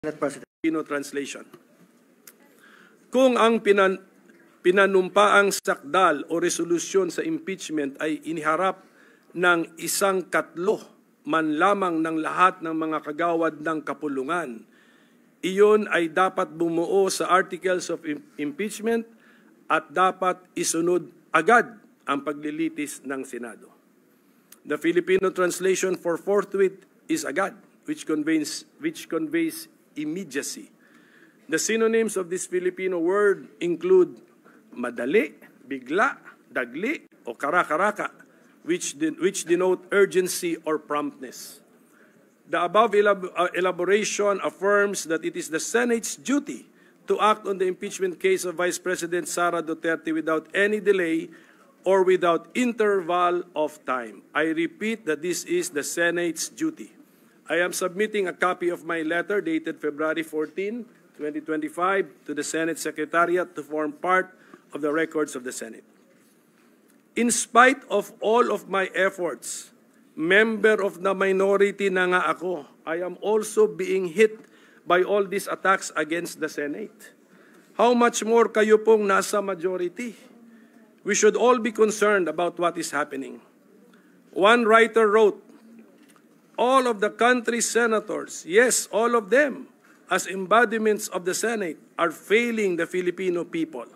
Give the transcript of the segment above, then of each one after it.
Filipino translation. Kung ang pinanumpaang sakdal o resolusyon sa impeachment ay iniharap ng isang katlo man lamang ng lahat ng mga kagawad ng kapulungan, iyon ay dapat bumuo sa articles of impeachment at dapat isunod agad ang paglilitis ng Senado. The Filipino translation for forthwith is agad, which conveys immediacy. The synonyms of this Filipino word include madali, bigla, dagli, o kara-karaka, which denote urgency or promptness. The above elaboration affirms that it is the Senate's duty to act on the impeachment case of Vice President Sara Duterte without any delay or without interval of time. I repeat that this is the Senate's duty. I am submitting a copy of my letter dated February 14, 2025 to the Senate Secretariat to form part of the records of the Senate. In spite of all of my efforts, member of the minority na nga ako, I am also being hit by all these attacks against the Senate. How much more kayo pong nasa majority? We should all be concerned about what is happening. One writer wrote, all of the country's senators, yes, all of them, as embodiments of the Senate, are failing the Filipino people.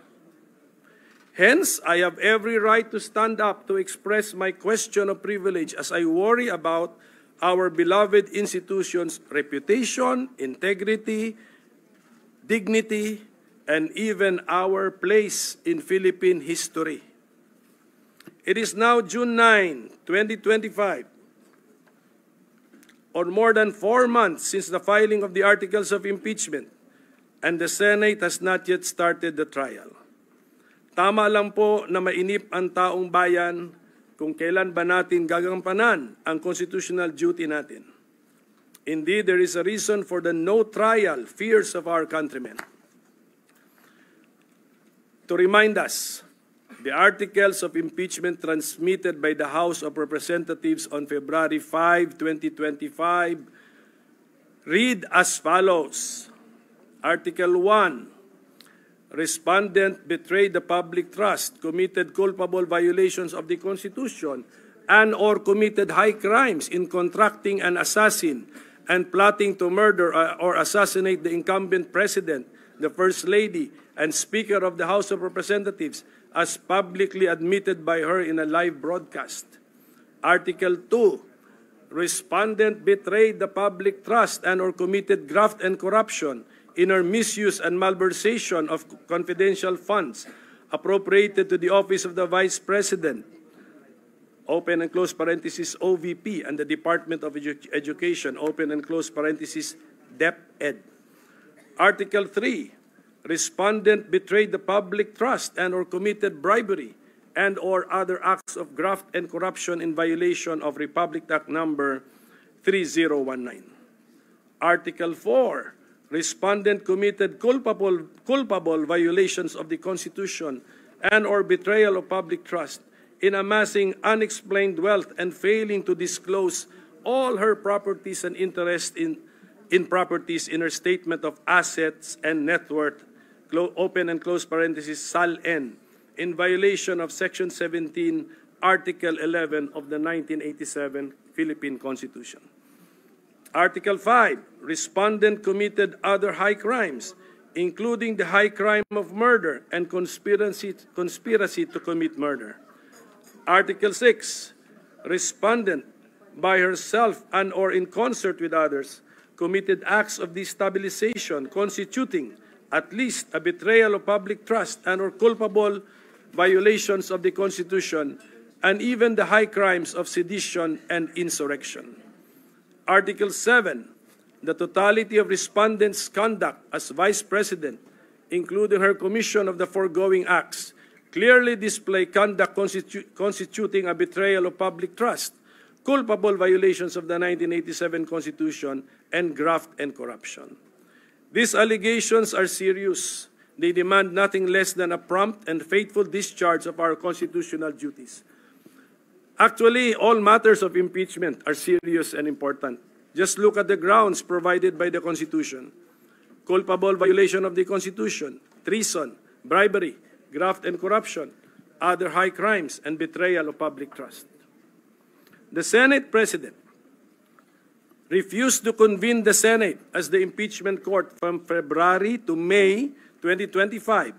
Hence, I have every right to stand up to express my question of privilege as I worry about our beloved institution's reputation, integrity, dignity, and even our place in Philippine history. It is now June 9, 2025, or more than 4 months since the filing of the articles of impeachment, and the Senate has not yet started the trial. Tama lang po na mainip ang taong bayan kung kailan ba natin gagampanan ang constitutional duty natin. Indeed, there is a reason for the no trial fears of our countrymen. To remind us, the articles of impeachment transmitted by the House of Representatives on February 5, 2025 read as follows. Article 1, respondent betrayed the public trust, committed culpable violations of the Constitution, and or committed high crimes in contracting an assassin and plotting to murder or assassinate the incumbent president, the First Lady, and Speaker of the House of Representatives, as publicly admitted by her in a live broadcast. Article 2, respondent betrayed the public trust and or committed graft and corruption in her misuse and malversation of confidential funds appropriated to the office of the Vice President, open and close parenthesis OVP, and the Department of Education, open and close parenthesis DepEd. Article 3, respondent betrayed the public trust and or committed bribery and or other acts of graft and corruption in violation of Republic Act number 3019. Article 4, respondent committed culpable violations of the Constitution and or betrayal of public trust in amassing unexplained wealth and failing to disclose all her properties and interest in properties in her statement of assets and net worth, open and close parenthesis SAL-N, in violation of Section 17, Article 11 of the 1987 Philippine Constitution. Article 5, respondent committed other high crimes, including the high crime of murder and conspiracy to commit murder. Article 6, respondent by herself and or in concert with others committed acts of destabilization constituting at least a betrayal of public trust and or culpable violations of the Constitution and even the high crimes of sedition and insurrection. Article 7, the totality of respondents' conduct as Vice President, including her commission of the foregoing acts, clearly display conduct constituting a betrayal of public trust, culpable violations of the 1987 Constitution, and graft and corruption. These allegations are serious. They demand nothing less than a prompt and faithful discharge of our constitutional duties. Actually, all matters of impeachment are serious and important. Just look at the grounds provided by the Constitution. culpable violation of the Constitution, treason, bribery, graft and corruption, other high crimes, and betrayal of public trust. The Senate President refused to convene the Senate as the impeachment court from February to May 2025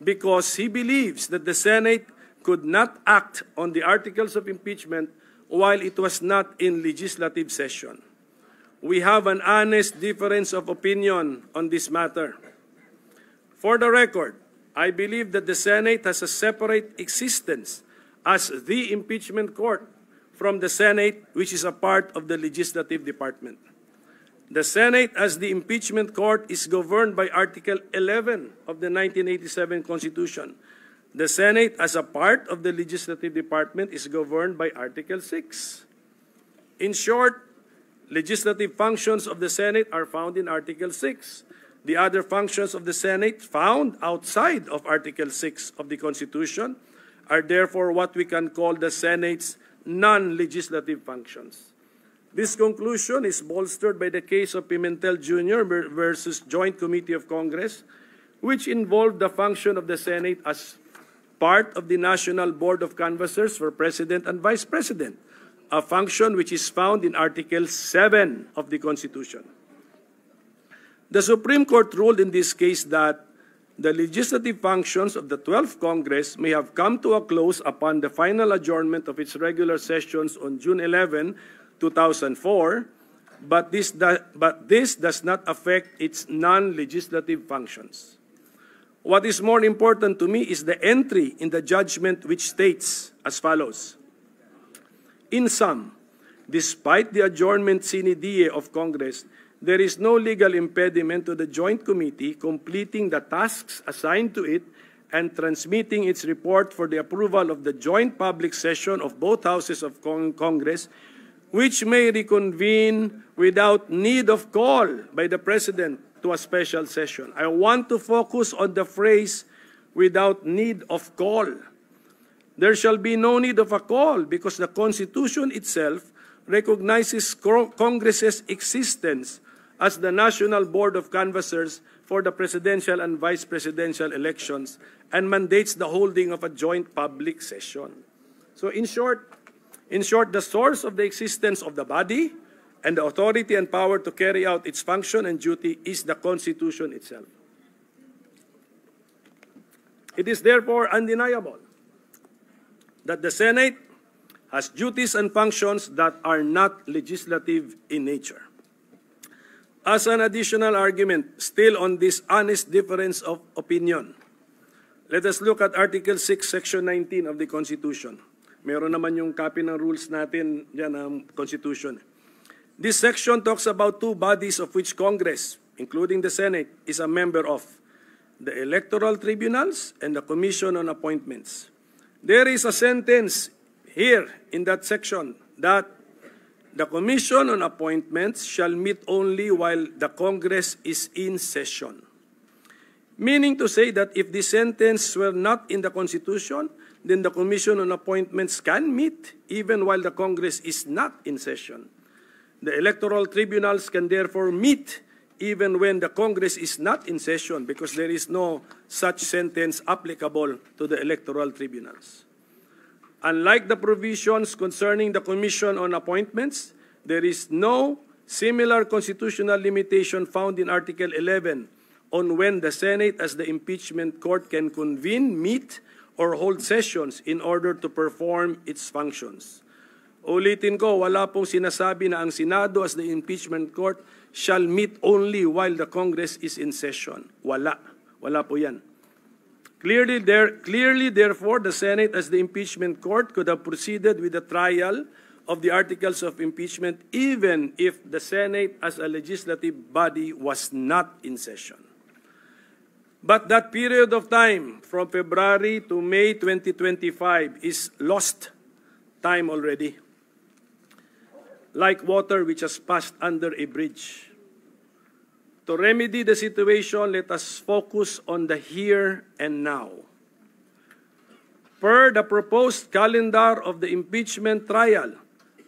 because he believes that the Senate could not act on the articles of impeachment while it was not in legislative session. We have an honest difference of opinion on this matter. For the record, I believe that the Senate has a separate existence as the impeachment court from the Senate, which is a part of the legislative department. The Senate as the impeachment court is governed by Article 11 of the 1987 Constitution. The Senate as a part of the legislative department is governed by Article 6. In short, legislative functions of the Senate are found in Article 6. The other functions of the Senate found outside of Article 6 of the Constitution are therefore what we can call the Senate's non-legislative functions. This conclusion is bolstered by the case of Pimentel Jr. versus Joint Committee of Congress, which involved the function of the Senate as part of the National Board of Canvassers for President and Vice President, a function which is found in Article 7 of the Constitution. The Supreme Court ruled in this case that the legislative functions of the 12th Congress may have come to a close upon the final adjournment of its regular sessions on June 11, 2004, but this does not affect its non-legislative functions. What is more important to me is the entry in the judgment which states as follows. In sum, despite the adjournment sine die of Congress, there is no legal impediment to the Joint Committee completing the tasks assigned to it and transmitting its report for the approval of the joint public session of both houses of Congress, which may reconvene without need of call by the President to a special session. I want to focus on the phrase, without need of call. There shall be no need of a call because the Constitution itself recognizes Congress's existence as the National Board of Canvassers for the presidential and vice presidential elections and mandates the holding of a joint public session. So in short, the source of the existence of the body and the authority and power to carry out its function and duty is the Constitution itself. It is therefore undeniable that the Senate has duties and functions that are not legislative in nature. As an additional argument, still on this honest difference of opinion, let us look at Article 6, Section 19 of the Constitution. Meron naman yung copy ng rules natin dyan ng Constitution. This section talks about two bodies of which Congress, including the Senate, is a member of: the electoral tribunals and the Commission on Appointments. There is a sentence here in that section that the Commission on Appointments shall meet only while the Congress is in session. Meaning to say that if the sentence were not in the Constitution, then the Commission on Appointments can meet even while the Congress is not in session. The electoral tribunals can therefore meet even when the Congress is not in session because there is no such sentence applicable to the electoral tribunals. Unlike the provisions concerning the Commission on Appointments, there is no similar constitutional limitation found in Article 11 on when the Senate as the impeachment court can convene, meet, or hold sessions in order to perform its functions. Ulitin ko, wala pong sinasabi na ang Senado as the impeachment court shall meet only while the Congress is in session. Wala. Wala po yan. Clearly, therefore, the Senate as the impeachment court could have proceeded with the trial of the articles of impeachment even if the Senate as a legislative body was not in session. But that period of time from February to May 2025 is lost time already, like water which has passed under a bridge. To remedy the situation, let us focus on the here and now. Per the proposed calendar of the impeachment trial,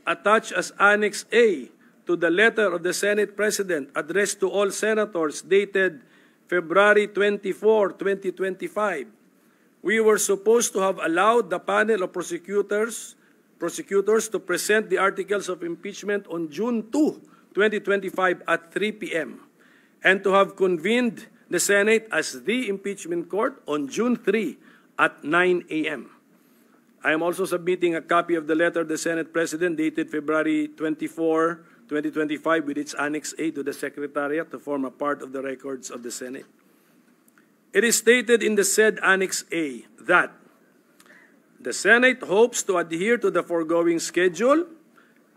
attached as Annex A to the letter of the Senate President addressed to all senators dated February 24, 2025, we were supposed to have allowed the panel of prosecutors to present the articles of impeachment on June 2, 2025 at 3 p.m. and to have convened the Senate as the impeachment court on June 3 at 9 a.m. I am also submitting a copy of the letter of the Senate President dated February 24, 2025 with its Annex A to the Secretariat to form a part of the records of the Senate. It is stated in the said Annex A that the Senate hopes to adhere to the foregoing schedule,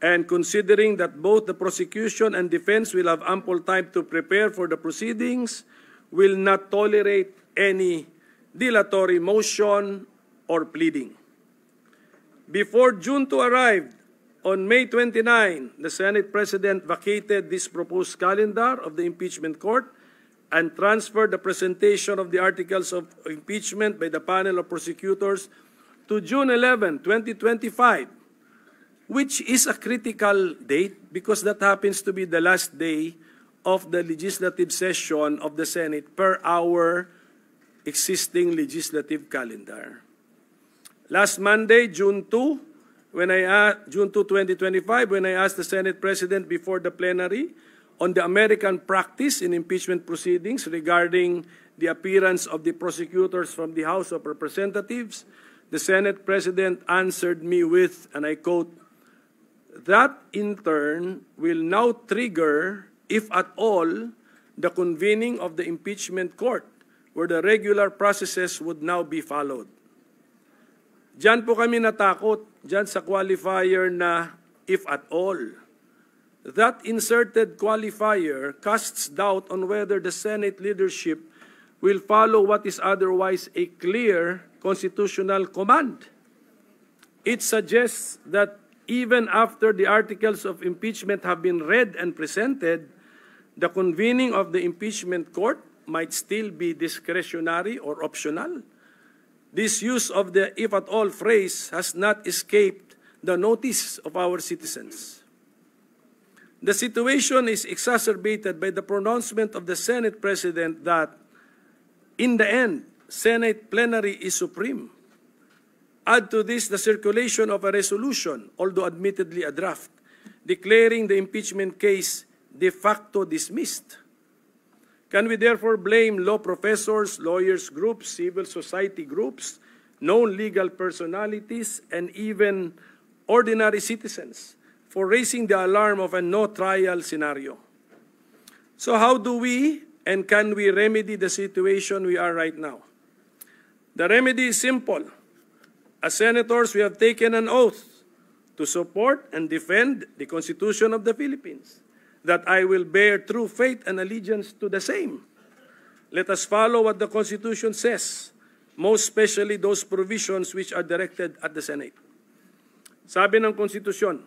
and considering that both the prosecution and defense will have ample time to prepare for the proceedings, will not tolerate any dilatory motion or pleading. Before June 2 arrived, on May 29, the Senate President vacated this proposed calendar of the impeachment court and transferred the presentation of the articles of impeachment by the panel of prosecutors to June 11, 2025, which is a critical date because that happens to be the last day of the legislative session of the Senate per our existing legislative calendar. Last Monday, June 2, 2025, when I asked the Senate President before the plenary on the American practice in impeachment proceedings regarding the appearance of the prosecutors from the House of Representatives, the Senate President answered me with, and I quote, "That in turn will now trigger, if at all, the convening of the impeachment court, where the regular processes would now be followed." Diyan po kami natakot, diyan sa qualifier na if at all. That inserted qualifier casts doubt on whether the Senate leadership will follow what is otherwise a clear constitutional command. It suggests that even after the articles of impeachment have been read and presented, the convening of the impeachment court might still be discretionary or optional. This use of the if at all phrase has not escaped the notice of our citizens. The situation is exacerbated by the pronouncement of the Senate President that, in the end, Senate plenary is supreme. Add to this the circulation of a resolution, although admittedly a draft, declaring the impeachment case de facto dismissed. Can we therefore blame law professors, lawyers groups, civil society groups, known legal personalities, and even ordinary citizens for raising the alarm of a no-trial scenario? So how do we and can we remedy the situation we are right now? The remedy is simple. As senators, we have taken an oath to support and defend the Constitution of the Philippines, that I will bear true faith and allegiance to the same. Let us follow what the Constitution says, most especially those provisions which are directed at the Senate. Sabi ng Konstitusyon,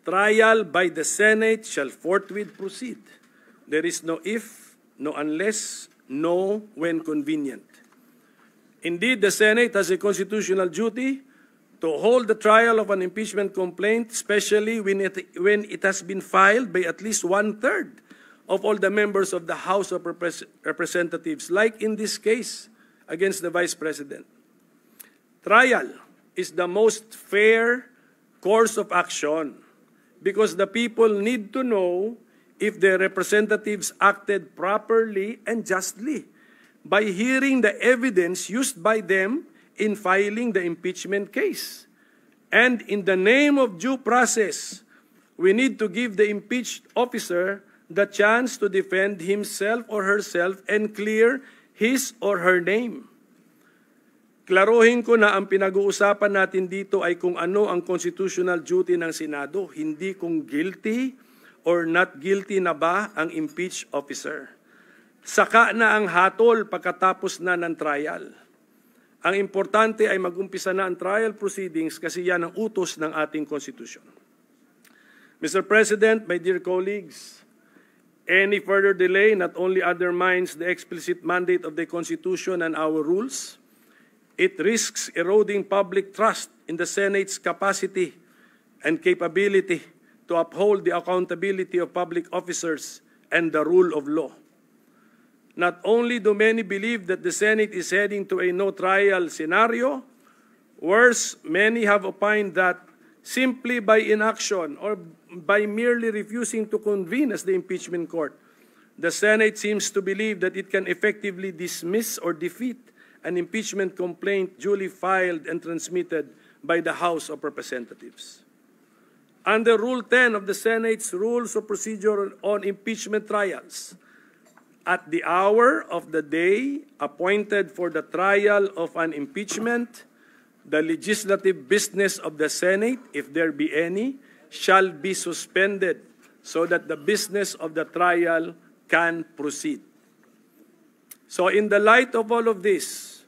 trial by the Senate shall forthwith proceed. There is no if, no unless, no when convenient. Indeed, the Senate has a constitutional duty to hold the trial of an impeachment complaint, especially when it has been filed by at least 1/3 of all the members of the House of Representatives, like in this case against the Vice President. Trial is the most fair course of action because the people need to know if their representatives acted properly and justly by hearing the evidence used by them in filing the impeachment case. And in the name of due process, we need to give the impeached officer the chance to defend himself or herself and clear his or her name. Klaruhin ko na ang pinag-uusapan natin dito ay kung ano ang constitutional duty ng Senado, hindi kung guilty or not guilty na ba ang impeached officer. Saka na ang hatol pagkatapos na ng trial. Ang importante ay mag-umpisa na ang trial proceedings kasi yan ang utos ng ating Constitution. Mr. President, my dear colleagues, any further delay not only undermines the explicit mandate of the Constitution and our rules, it risks eroding public trust in the Senate's capacity and capability to uphold the accountability of public officers and the rule of law. Not only do many believe that the Senate is heading to a no-trial scenario, worse, many have opined that simply by inaction or by merely refusing to convene as the impeachment court, the Senate seems to believe that it can effectively dismiss or defeat an impeachment complaint duly filed and transmitted by the House of Representatives. Under Rule 10 of the Senate's Rules of Procedure on Impeachment Trials, at the hour of the day appointed for the trial of an impeachment, the legislative business of the Senate, if there be any, shall be suspended so that the business of the trial can proceed. So in the light of all of this,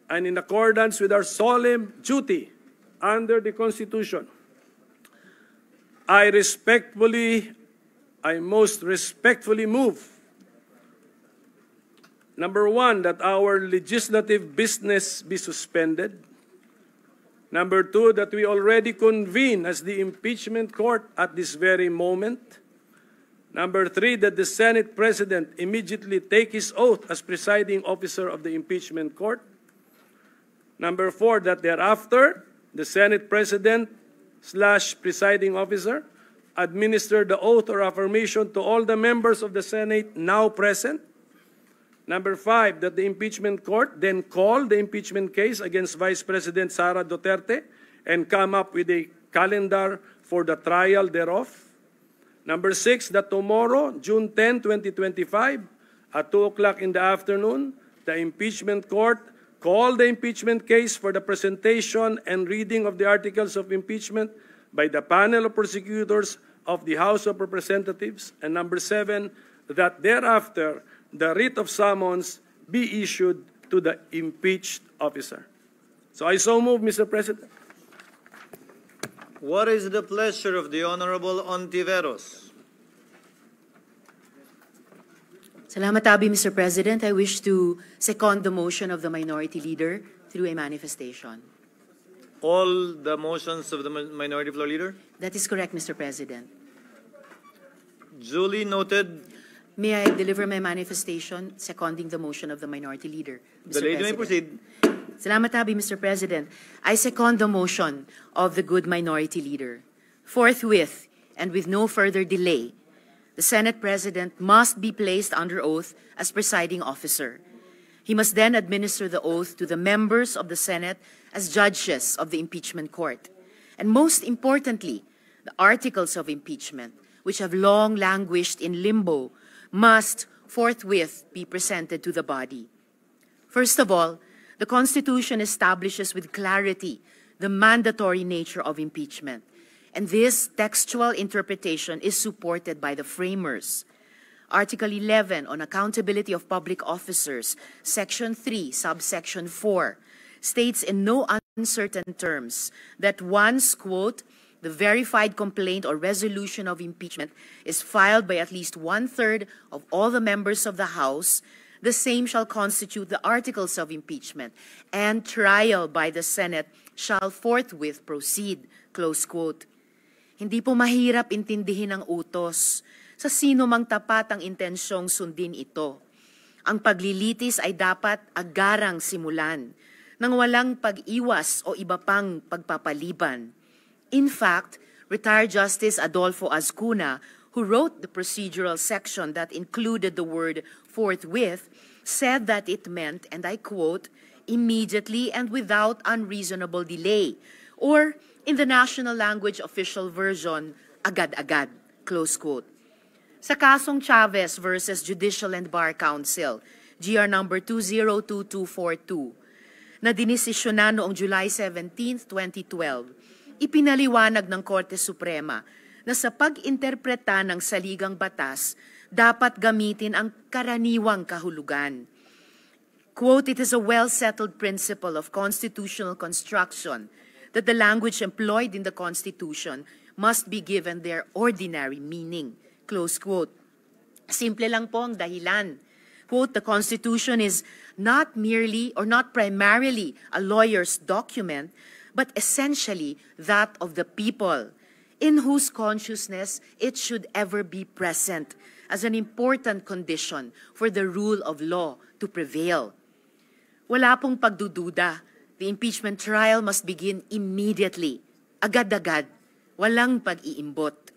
and in accordance with our solemn duty under the Constitution, I most respectfully move, number one, that our legislative business be suspended. Number two, that we already convene as the impeachment court at this very moment. Number three, that the Senate President immediately take his oath as presiding officer of the impeachment court. Number four, that thereafter, the Senate President / presiding officer administer the oath or affirmation to all the members of the Senate now present. Number five, that the impeachment court then call the impeachment case against Vice President Sara Duterte and come up with a calendar for the trial thereof. Number six, that tomorrow, June 10, 2025, at 2 o'clock in the afternoon, the impeachment court call the impeachment case for the presentation and reading of the articles of impeachment by the panel of prosecutors of the House of Representatives. And number seven, that thereafter, the writ of summons be issued to the impeached officer. So I so move, Mr. President. What is the pleasure of the Honorable Ontiveros? Salamat Abi, Mr. President. I wish to second the motion of the Minority Leader through a manifestation. All the motions of the Minority Floor Leader? That is correct, Mr. President. Duly noted. May I deliver my manifestation seconding the motion of the Minority Leader, Mr. The lady President? may proceed. Salamat Abi, Mr. President. I second the motion of the good Minority Leader. Forthwith, and with no further delay, the Senate President must be placed under oath as presiding officer. He must then administer the oath to the members of the Senate as judges of the impeachment court. And most importantly, the articles of impeachment, which have long languished in limbo, must forthwith be presented to the body. First of all, the Constitution establishes with clarity the mandatory nature of impeachment, and this textual interpretation is supported by the framers. Article 11 on accountability of public officers, Section 3, subsection 4, states in no uncertain terms that once, quote, the verified complaint or resolution of impeachment is filed by at least 1/3 of all the members of the House, the same shall constitute the articles of impeachment, and trial by the Senate shall forthwith proceed, close quote. Hindi po mahirap intindihin ang utos. Sa sino mang tapat ang intensyong sundin ito. Ang paglilitis ay dapat agarang simulan, nang walang pag-iwas o iba pang pagpapaliban. In fact, retired Justice Adolfo Azcuna, who wrote the procedural section that included the word forthwith, said that it meant, and I quote, immediately and without unreasonable delay, or in the national language official version, agad-agad, close quote. Sa kasong Chavez versus Judicial and Bar Council, GR number 202242, na dinisisyonan noong July 17, 2012, ipinaliwanag ng Korte Suprema na sa pag-interpreta ng saligang batas, dapat gamitin ang karaniwang kahulugan. Quote, it is a well-settled principle of constitutional construction that the language employed in the Constitution must be given their ordinary meaning. Close quote. Simple lang po ang dahilan. Quote, the Constitution is not merely or not primarily a lawyer's document, but essentially that of the people. in whose consciousness it should ever be present as an important condition for the rule of law to prevail. Wala pong pagdududa. The impeachment trial must begin immediately, agad-agad, walang pag-iimbot.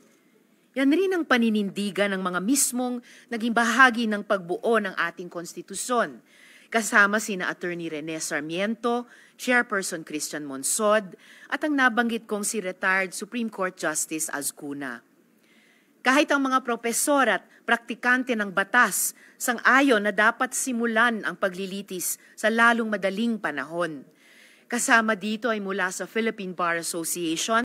Yan rin ang paninindigan ng mga mismong naging bahagi ng pagbuo ng ating konstitusyon, kasama sina Attorney Rene Sarmiento, Chairperson Christian Monsod, at ang nabanggit kong si retired Supreme Court Justice Azcuna. Kahit ang mga propesor at praktikante ng batas sang-ayon na dapat simulan ang paglilitis sa lalong madaling panahon. Kasama dito ay mula sa Philippine Bar Association,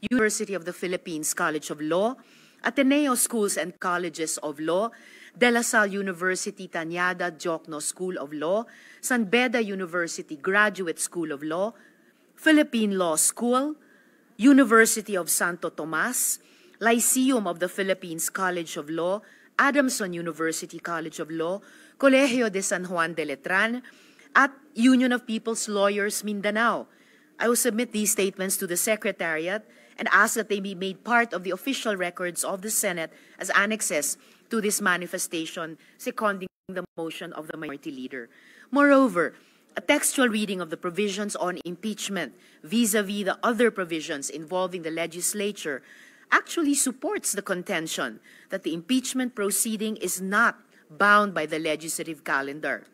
University of the Philippines College of Law, Ateneo Schools and Colleges of Law, De La Salle University Tañada Diokno School of Law, San Beda University Graduate School of Law, Philippine Law School, University of Santo Tomas, Lyceum of the Philippines College of Law, Adamson University College of Law, Colegio de San Juan de Letran, at Union of People's Lawyers Mindanao. I will submit these statements to the Secretariat and ask that they be made part of the official records of the Senate as annexes to this manifestation, seconding the motion of the Minority Leader. Moreover, a textual reading of the provisions on impeachment vis-a-vis the other provisions involving the legislature actually supports the contention that the impeachment proceeding is not bound by the legislative calendar.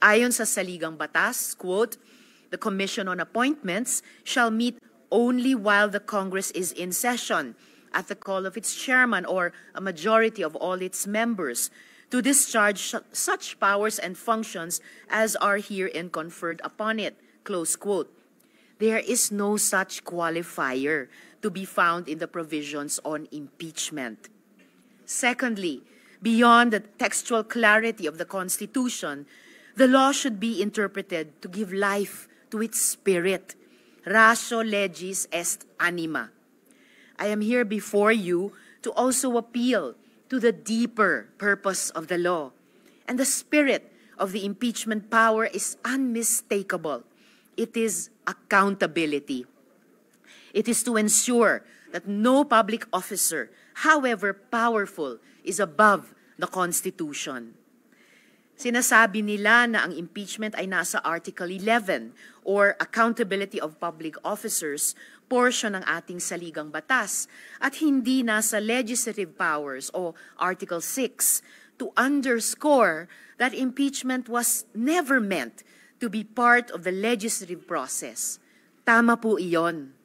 Ayon sa saligang batas, quote, "The Commission on Appointments shall meet only while the Congress is in session at the call of its chairman or a majority of all its members to discharge such powers and functions as are herein conferred upon it." Close quote. There is no such qualifier to be found in the provisions on impeachment. Secondly, beyond the textual clarity of the Constitution, the law should be interpreted to give life to its spirit. Ratio legis est anima. I am here before you to also appeal to the deeper purpose of the law. And the spirit of the impeachment power is unmistakable. It is accountability. It is to ensure that no public officer, however powerful, is above the Constitution. Sinasabi nila na ang impeachment ay nasa Article 11 or Accountability of Public Officers portion ng ating saligang batas at hindi nasa Legislative Powers o Article 6 to underscore that impeachment was never meant to be part of the legislative process. Tama po iyon.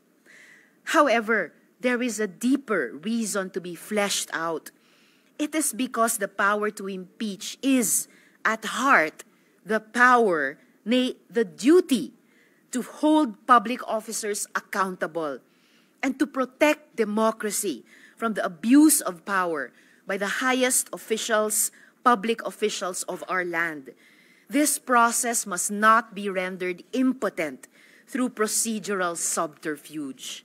However, there is a deeper reason to be fleshed out. It is because the power to impeach is at heart, the power, nay, the duty to hold public officers accountable and to protect democracy from the abuse of power by the highest officials, public officials of our land. This process must not be rendered impotent through procedural subterfuge.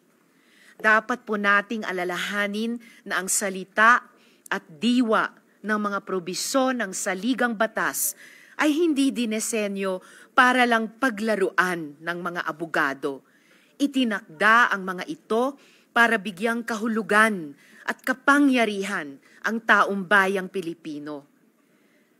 Dapat po nating alalahanin na ang salita at diwa ng mga probisyon ng saligang batas ay hindi dinesenyo para lang paglaruan ng mga abogado. Itinakda ang mga ito para bigyang kahulugan at kapangyarihan ang taong bayang Pilipino.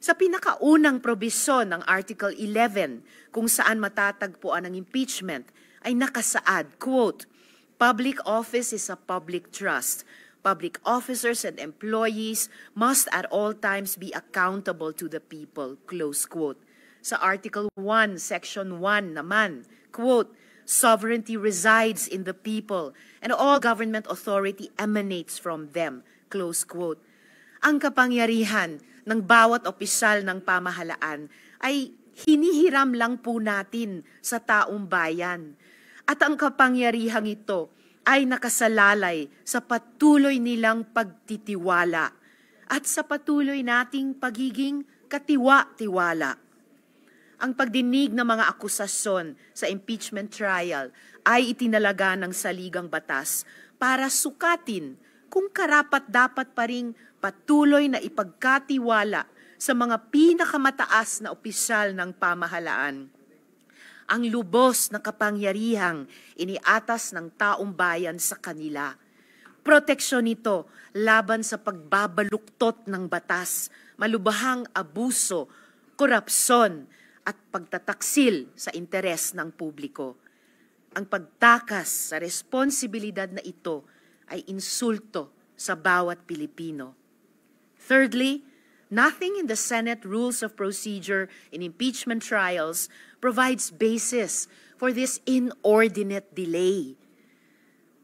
Sa pinakaunang probisyon ng Article 11 kung saan matatagpuan ang impeachment ay nakasaad, quote, "Public office is a public trust. Public officers and employees must at all times be accountable to the people," close quote. Sa Article 1, Section 1 naman, quote, "Sovereignty resides in the people and all government authority emanates from them," close quote. Ang kapangyarihan ng bawat opisyal ng pamahalaan ay hinihiram lang po natin sa taong bayan. At ang kapangyarihang ito ay nakasalalay sa patuloy nilang pagtitiwala at sa patuloy nating pagiging katiwa-tiwala. Ang pagdinig ng mga akusasyon sa impeachment trial ay itinalaga ng saligang batas para sukatin kung karapat-dapat pa ring patuloy na ipagkatiwala sa mga pinakamataas na opisyal ng pamahalaan. ang lubos na kapangyarihang iniatas ng taong bayan sa kanila. Proteksyon nito laban sa pagbabaluktot ng batas, malubhang abuso, korupsyon at pagtataksil sa interes ng publiko. Ang pagtakas sa responsibilidad na ito ay insulto sa bawat Pilipino. Thirdly, nothing in the Senate Rules of Procedure in impeachment trials provides basis for this inordinate delay.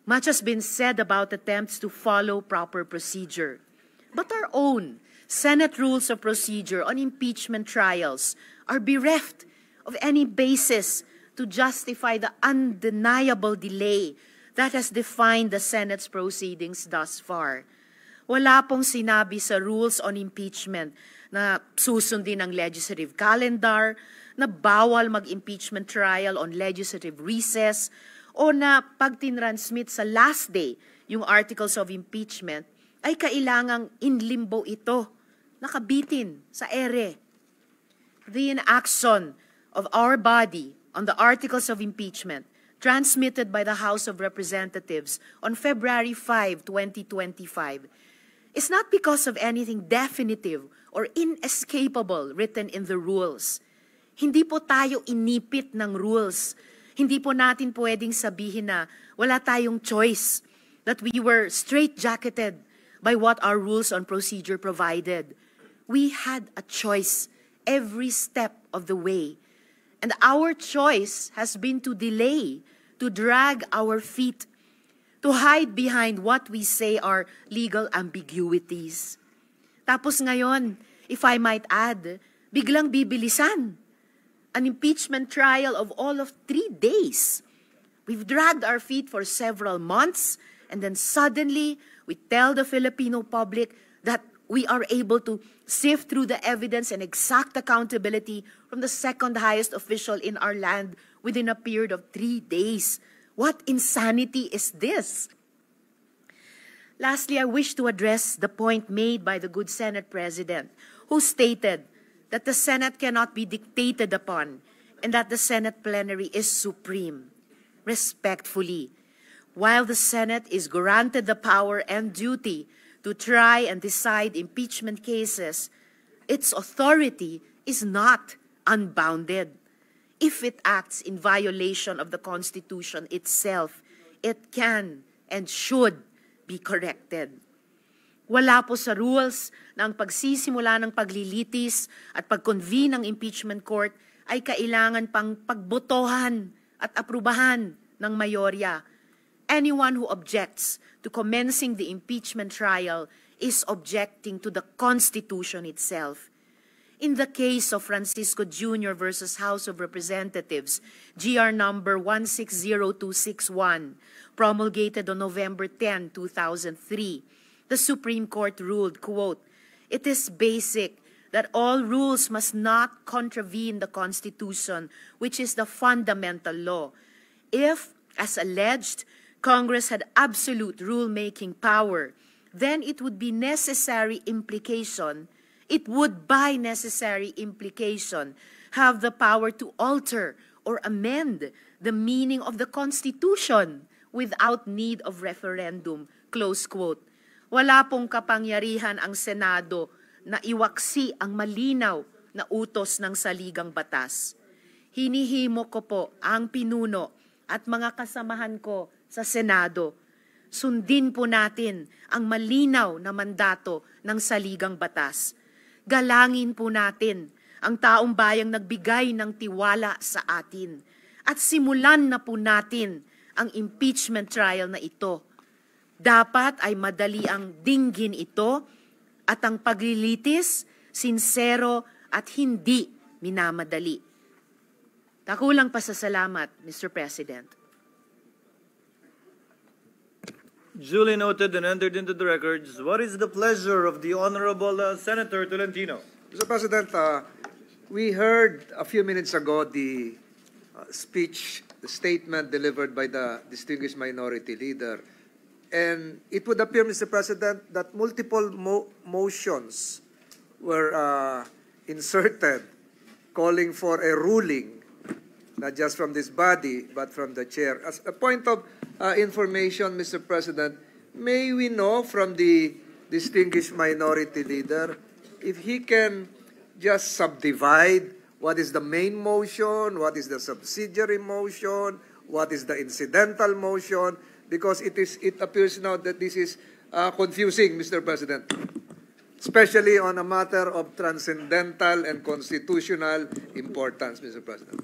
Much has been said about attempts to follow proper procedure, but our own Senate Rules of Procedure on impeachment trials are bereft of any basis to justify the undeniable delay that has defined the Senate's proceedings thus far. Wala pong sinabi sa rules on impeachment na susundin ang legislative calendar, na bawal mag-impeachment trial on legislative recess, o na pag tinransmit sa last day yung articles of impeachment, ay kailangang in limbo ito, nakabitin sa ere. The inaction of our body on the articles of impeachment transmitted by the House of Representatives on February 5, 2025, is not because of anything definitive or inescapable written in the rules. Hindi po tayo inipit ng rules. Hindi po natin pwedeng sabihin na wala tayong choice, that we were straitjacketed by what our rules on procedure provided. We had a choice every step of the way. And our choice has been to delay, to drag our feet, to hide behind what we say are legal ambiguities. Tapos ngayon, if I might add, biglang bibilisan. An impeachment trial of all of 3 days. We've dragged our feet for several months, and then suddenly we tell the Filipino public that we are able to sift through the evidence and exact accountability from the second highest official in our land within a period of 3 days. What insanity is this? Lastly, I wish to address the point made by the good Senate President, who stated that the Senate cannot be dictated upon and that the Senate plenary is supreme. Respectfully, while the Senate is granted the power and duty to try and decide impeachment cases, its authority is not unbounded. If it acts in violation of the Constitution itself, it can and should be corrected. Wala po sa rules na ang pagsisimula ng paglilitis at pag-convene ng impeachment court ay kailangan pang pagbotohan at aprubahan ng mayorya. Anyone who objects to commencing the impeachment trial is objecting to the Constitution itself. In the case of Francisco Jr. versus House of Representatives, GR number 160261, promulgated on November 10, 2003, the Supreme Court ruled, quote, "It is basic that all rules must not contravene the Constitution, which is the fundamental law. If, as alleged, Congress had absolute rule-making power, then it would by necessary implication have the power to alter or amend the meaning of the Constitution without need of referendum," close quote. Wala pong kapangyarihan ang Senado na iwaksi ang malinaw na utos ng saligang batas. Hinihimo ko po ang pinuno at mga kasamahan ko sa Senado. Sundin po natin ang malinaw na mandato ng saligang batas. Galangin po natin ang taong bayang nagbigay ng tiwala sa atin. At simulan na po natin ang impeachment trial na ito. Dapat ay madali ang dinggin ito at ang paglilitis, sinsero at hindi minamadali. Takulang pasasalamat, Mr. President. Duly noted and entered into the records. What is the pleasure of the Honorable Senator Tolentino? Mr. President, we heard a few minutes ago the statement delivered by the distinguished minority leader. And it would appear, Mr. President, that multiple motions were inserted calling for a ruling not just from this body, but from the chair. As a point of information, Mr. President, may we know from the distinguished minority leader if he can just subdivide what is the main motion, what is the subsidiary motion, what is the incidental motion, because it appears now that this is confusing, Mr. President, especially on a matter of transcendental and constitutional importance, Mr. President.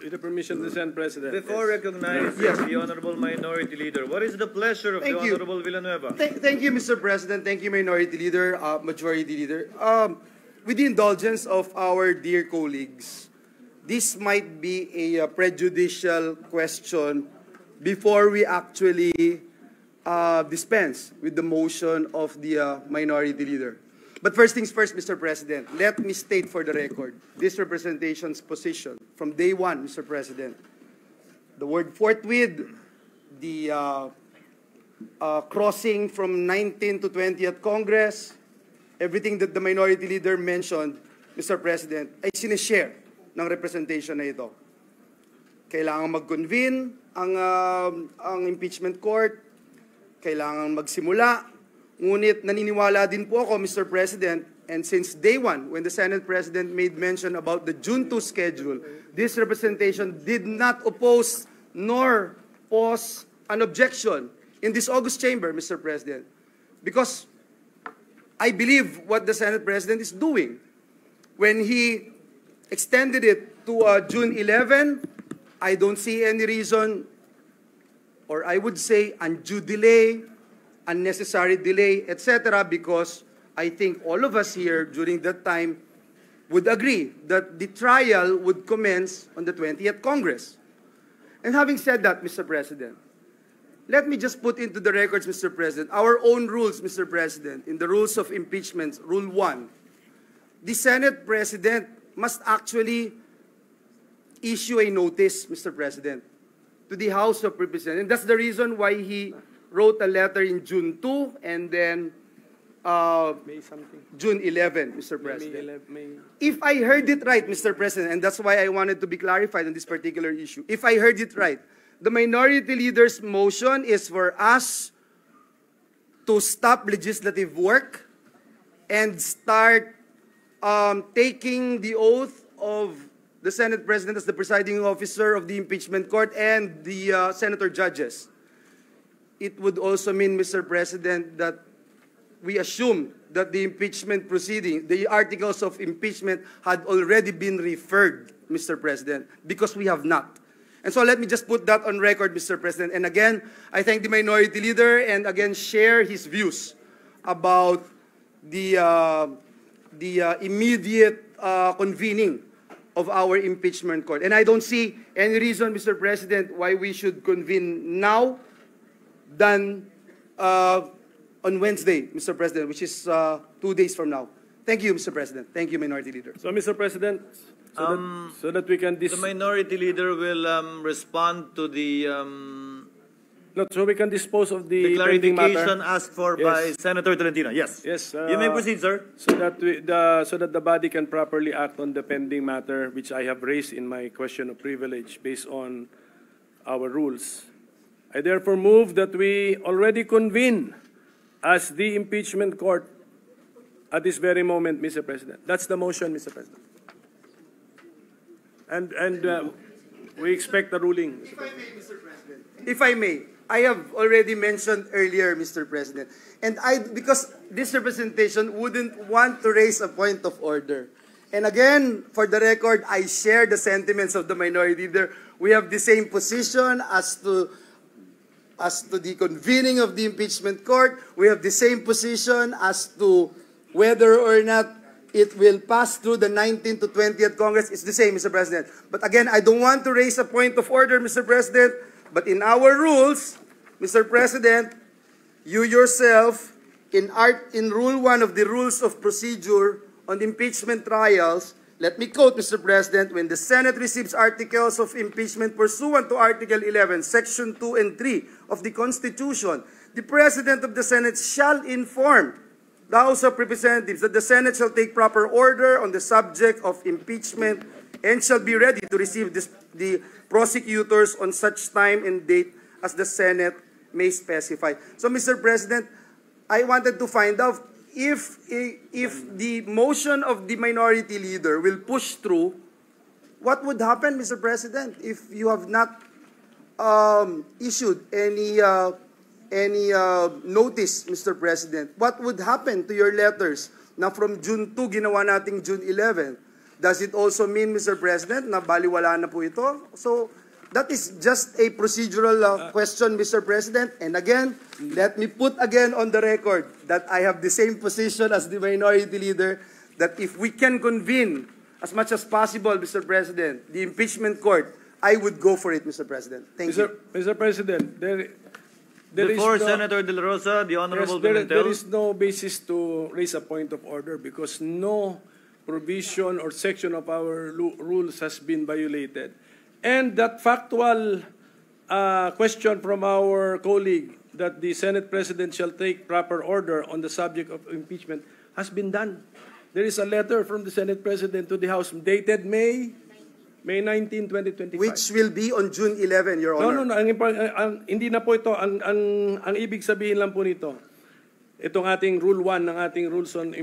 With the permission of the Senate President. Before recognizing the Honorable Minority Leader, what is the pleasure of the Thank you. Honorable Villanueva? Thank you, Mr. President. Thank you, Minority Leader, Majority Leader. With the indulgence of our dear colleagues, this might be a prejudicial question before we actually dispense with the motion of the Minority Leader. But first things first, Mr. President, let me state for the record this representation's position from day one, Mr. President. The word forthwith, the crossing from 19th to 20th Congress, everything that the Minority Leader mentioned, Mr. President, ay sinishare ng representation na ito. Kailangan mag-convene ang impeachment court, kailangan magsimula. Ngunit naniniwala din po ako, Mr. President, and since day one, when the Senate President made mention about the June 2 schedule, this representation did not oppose nor pose an objection in this August chamber, Mr. President, because I believe what the Senate President is doing. When he extended it to June 11, I don't see any reason, or I would say undue delay, unnecessary delay, etc., because I think all of us here during that time would agree that the trial would commence on the 20th Congress. And having said that, Mr. President, let me just put into the records, Mr. President, our own rules, Mr. President, in the rules of impeachment, Rule 1. The Senate President must actually issue a notice, Mr. President, to the House of Representatives. And that's the reason why he wrote a letter in June 2 and then June 11, Mr. President. If I heard it right, Mr. President, and that's why I wanted to be clarified on this particular issue. If I heard it right, the Minority Leader's motion is for us to stop legislative work and start taking the oath of the Senate President as the presiding officer of the impeachment court and the senator judges. It would also mean, Mr. President, that we assume that the impeachment proceeding, the articles of impeachment had already been referred, Mr. President, because we have not. And so let me just put that on record, Mr. President. And again, I thank the Minority Leader and again share his views about the immediate convening of our impeachment court. And I don't see any reason, Mr. President, why we should convene now than on Wednesday, Mr. President, which is 2 days from now. Thank you, Mr. President. Thank you, Minority Leader. So, Mr. President, so that we can... The Minority Leader will respond to the so we can dispose of the pending clarification matter. asked for Yes. by Senator Tolentino. Yes. Yes. You may proceed, sir. So that the body can properly act on the pending matter, which I have raised in my question of privilege based on our rules. I therefore move that we already convene as the impeachment court at this very moment, Mr. President. That's the motion, Mr. President. And we expect the ruling. If I may, Mr. President. If I may, I have already mentioned earlier, Mr. President, and because this representation wouldn't want to raise a point of order. And again, for the record, I share the sentiments of the Minority Leader. We have the same position as to the convening of the impeachment court. We have the same position as to whether or not it will pass through the 19th to 20th Congress. It's the same, Mr. President. But again, I don't want to raise a point of order, Mr. President. But in our rules, Mr. President, you yourself, in Rule 1 of the Rules of Procedure on impeachment trials, let me quote, Mr. President, when the Senate receives articles of impeachment pursuant to Article 11, Section 2 and 3 of the Constitution, the President of the Senate shall inform the House of Representatives that the Senate shall take proper order on the subject of impeachment and shall be ready to receive the prosecutors on such time and date as the Senate may specify. So, Mr. President, I wanted to find out if the motion of the minority leader will push through, what would happen, Mr. President, if you have not issued any notice, Mr. President? What would happen to your letters na from June 2 ginawa nating June 11? Does it also mean, Mr. President, na baliwala na po ito? So that is just a procedural question, Mr. President. And again, let me put again on the record that I have the same position as the minority leader, that if we can convene as much as possible, Mr. President, the impeachment court, I would go for it, Mr. President. Thank you. Mr. President, there Before is no, Senator De La Rosa, the Honorable there Pimentel. is no basis to raise a point of order because no provision or section of our rules has been violated. And that factual question from our colleague that the Senate President shall take proper order on the subject of impeachment has been done. There is a letter from the Senate President to the House dated May 19, 2025. Which will be on June 11, Your Honor. No. Hindi na po ito. Ang ibig sabihin lang po nito, itong ating Rule 1 ng ating Rules on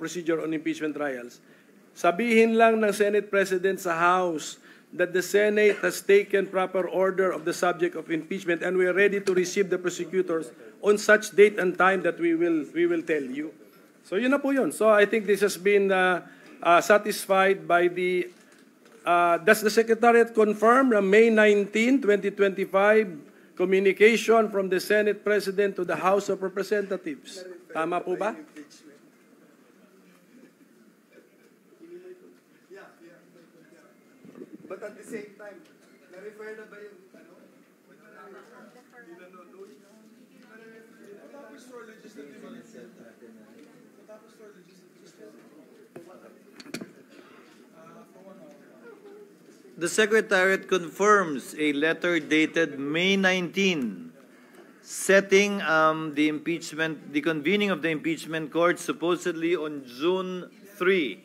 Procedure on Impeachment Trials. Sabihin lang ng Senate President sa House that the Senate has taken proper order of the subject of impeachment and we are ready to receive the prosecutors on such date and time that we will tell you. So yun na po yun. So I think this has been satisfied by the does the Secretariat confirm na May 19, 2025 communication from the Senate President to the House of Representatives? Tama po ba? But at the same time, na-refer na ba yung The Secretariat confirms a letter dated May 19, setting the convening of the impeachment court supposedly on June 3,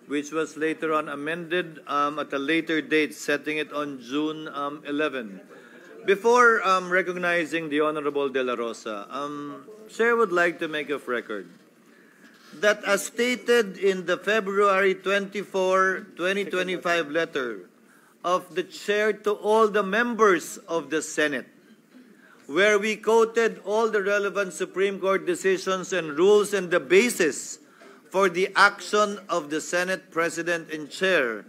which was later on amended at a later date, setting it on June 11. Before recognizing the Honorable De La Rosa, Chair would like to make of record that as stated in the February 24, 2025 letter of the Chair to all the members of the Senate, where we quoted all the relevant Supreme Court decisions and rules and the basis for the action of the Senate President and Chair,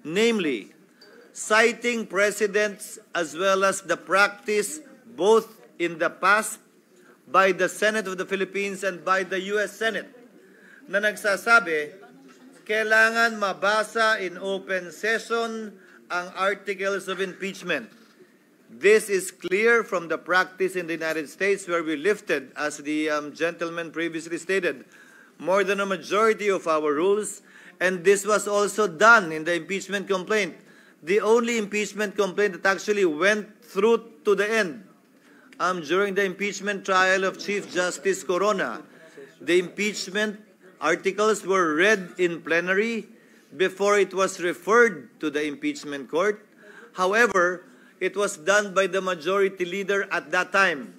namely, citing precedents as well as the practice both in the past by the Senate of the Philippines and by the U.S. Senate, na nagsasabi, kailangan mabasa in open session ang articles of impeachment. This is clear from the practice in the United States where we lifted, as the gentleman previously stated, more than a majority of our rules, and this was also done in the impeachment complaint. The only impeachment complaint that actually went through to the end during the impeachment trial of Chief Justice Corona. The impeachment articles were read in plenary before it was referred to the impeachment court. However, it was done by the majority leader at that time.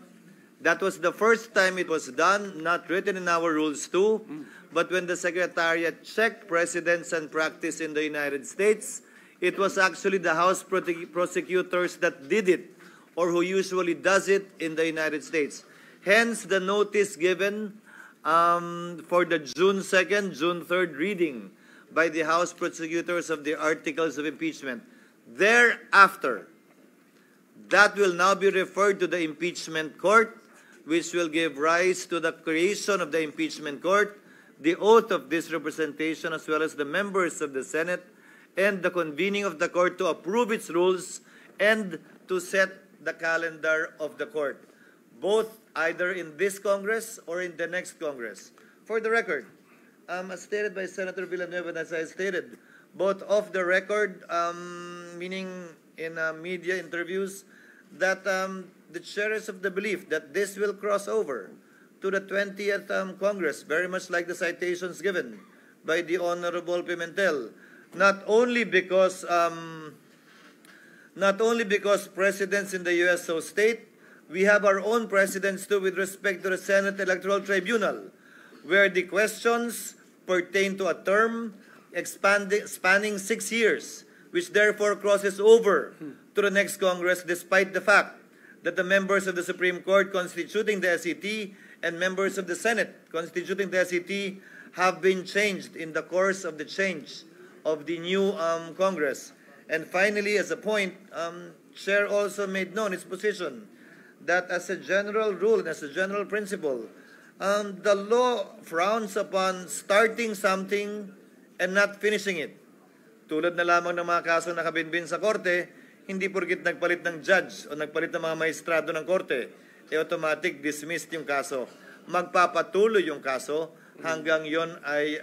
That was the first time it was done, not written in our rules too, but when the Secretariat checked precedents and practice in the United States, it was actually the House prosecutors that did it, or who usually does it in the United States. Hence, the notice given for the June 2nd, June 3rd reading by the House prosecutors of the articles of impeachment. Thereafter, that will now be referred to the impeachment court, which will give rise to the creation of the impeachment court, the oath of this representation, as well as the members of the Senate, and the convening of the court to approve its rules and to set the calendar of the court, both either in this Congress or in the next Congress. For the record, as stated by Senator Villanueva, as I stated, both off the record, meaning in media interviews, that the Chair is of the belief that this will cross over to the 20th Congress, very much like the citations given by the Honorable Pimentel, not only because presidents in the U.S. so state, we have our own precedents too with respect to the Senate Electoral Tribunal, where the questions pertain to a term spanning 6 years, which therefore crosses over to the next Congress, despite the fact that the members of the Supreme Court constituting the SET and members of the Senate constituting the SET have been changed in the course of the change of the new Congress. And finally, as a point, Chair also made known its position that as a general rule and as a general principle, the law frowns upon starting something and not finishing it. Tulad na lamang ng mga kaso nakabinbin sa korte, hindi porkit nagpalit ng judge o nagpalit ng mga maestrado ng korte, automatic dismissed yung kaso. Magpapatuloy yung kaso hanggang yon ay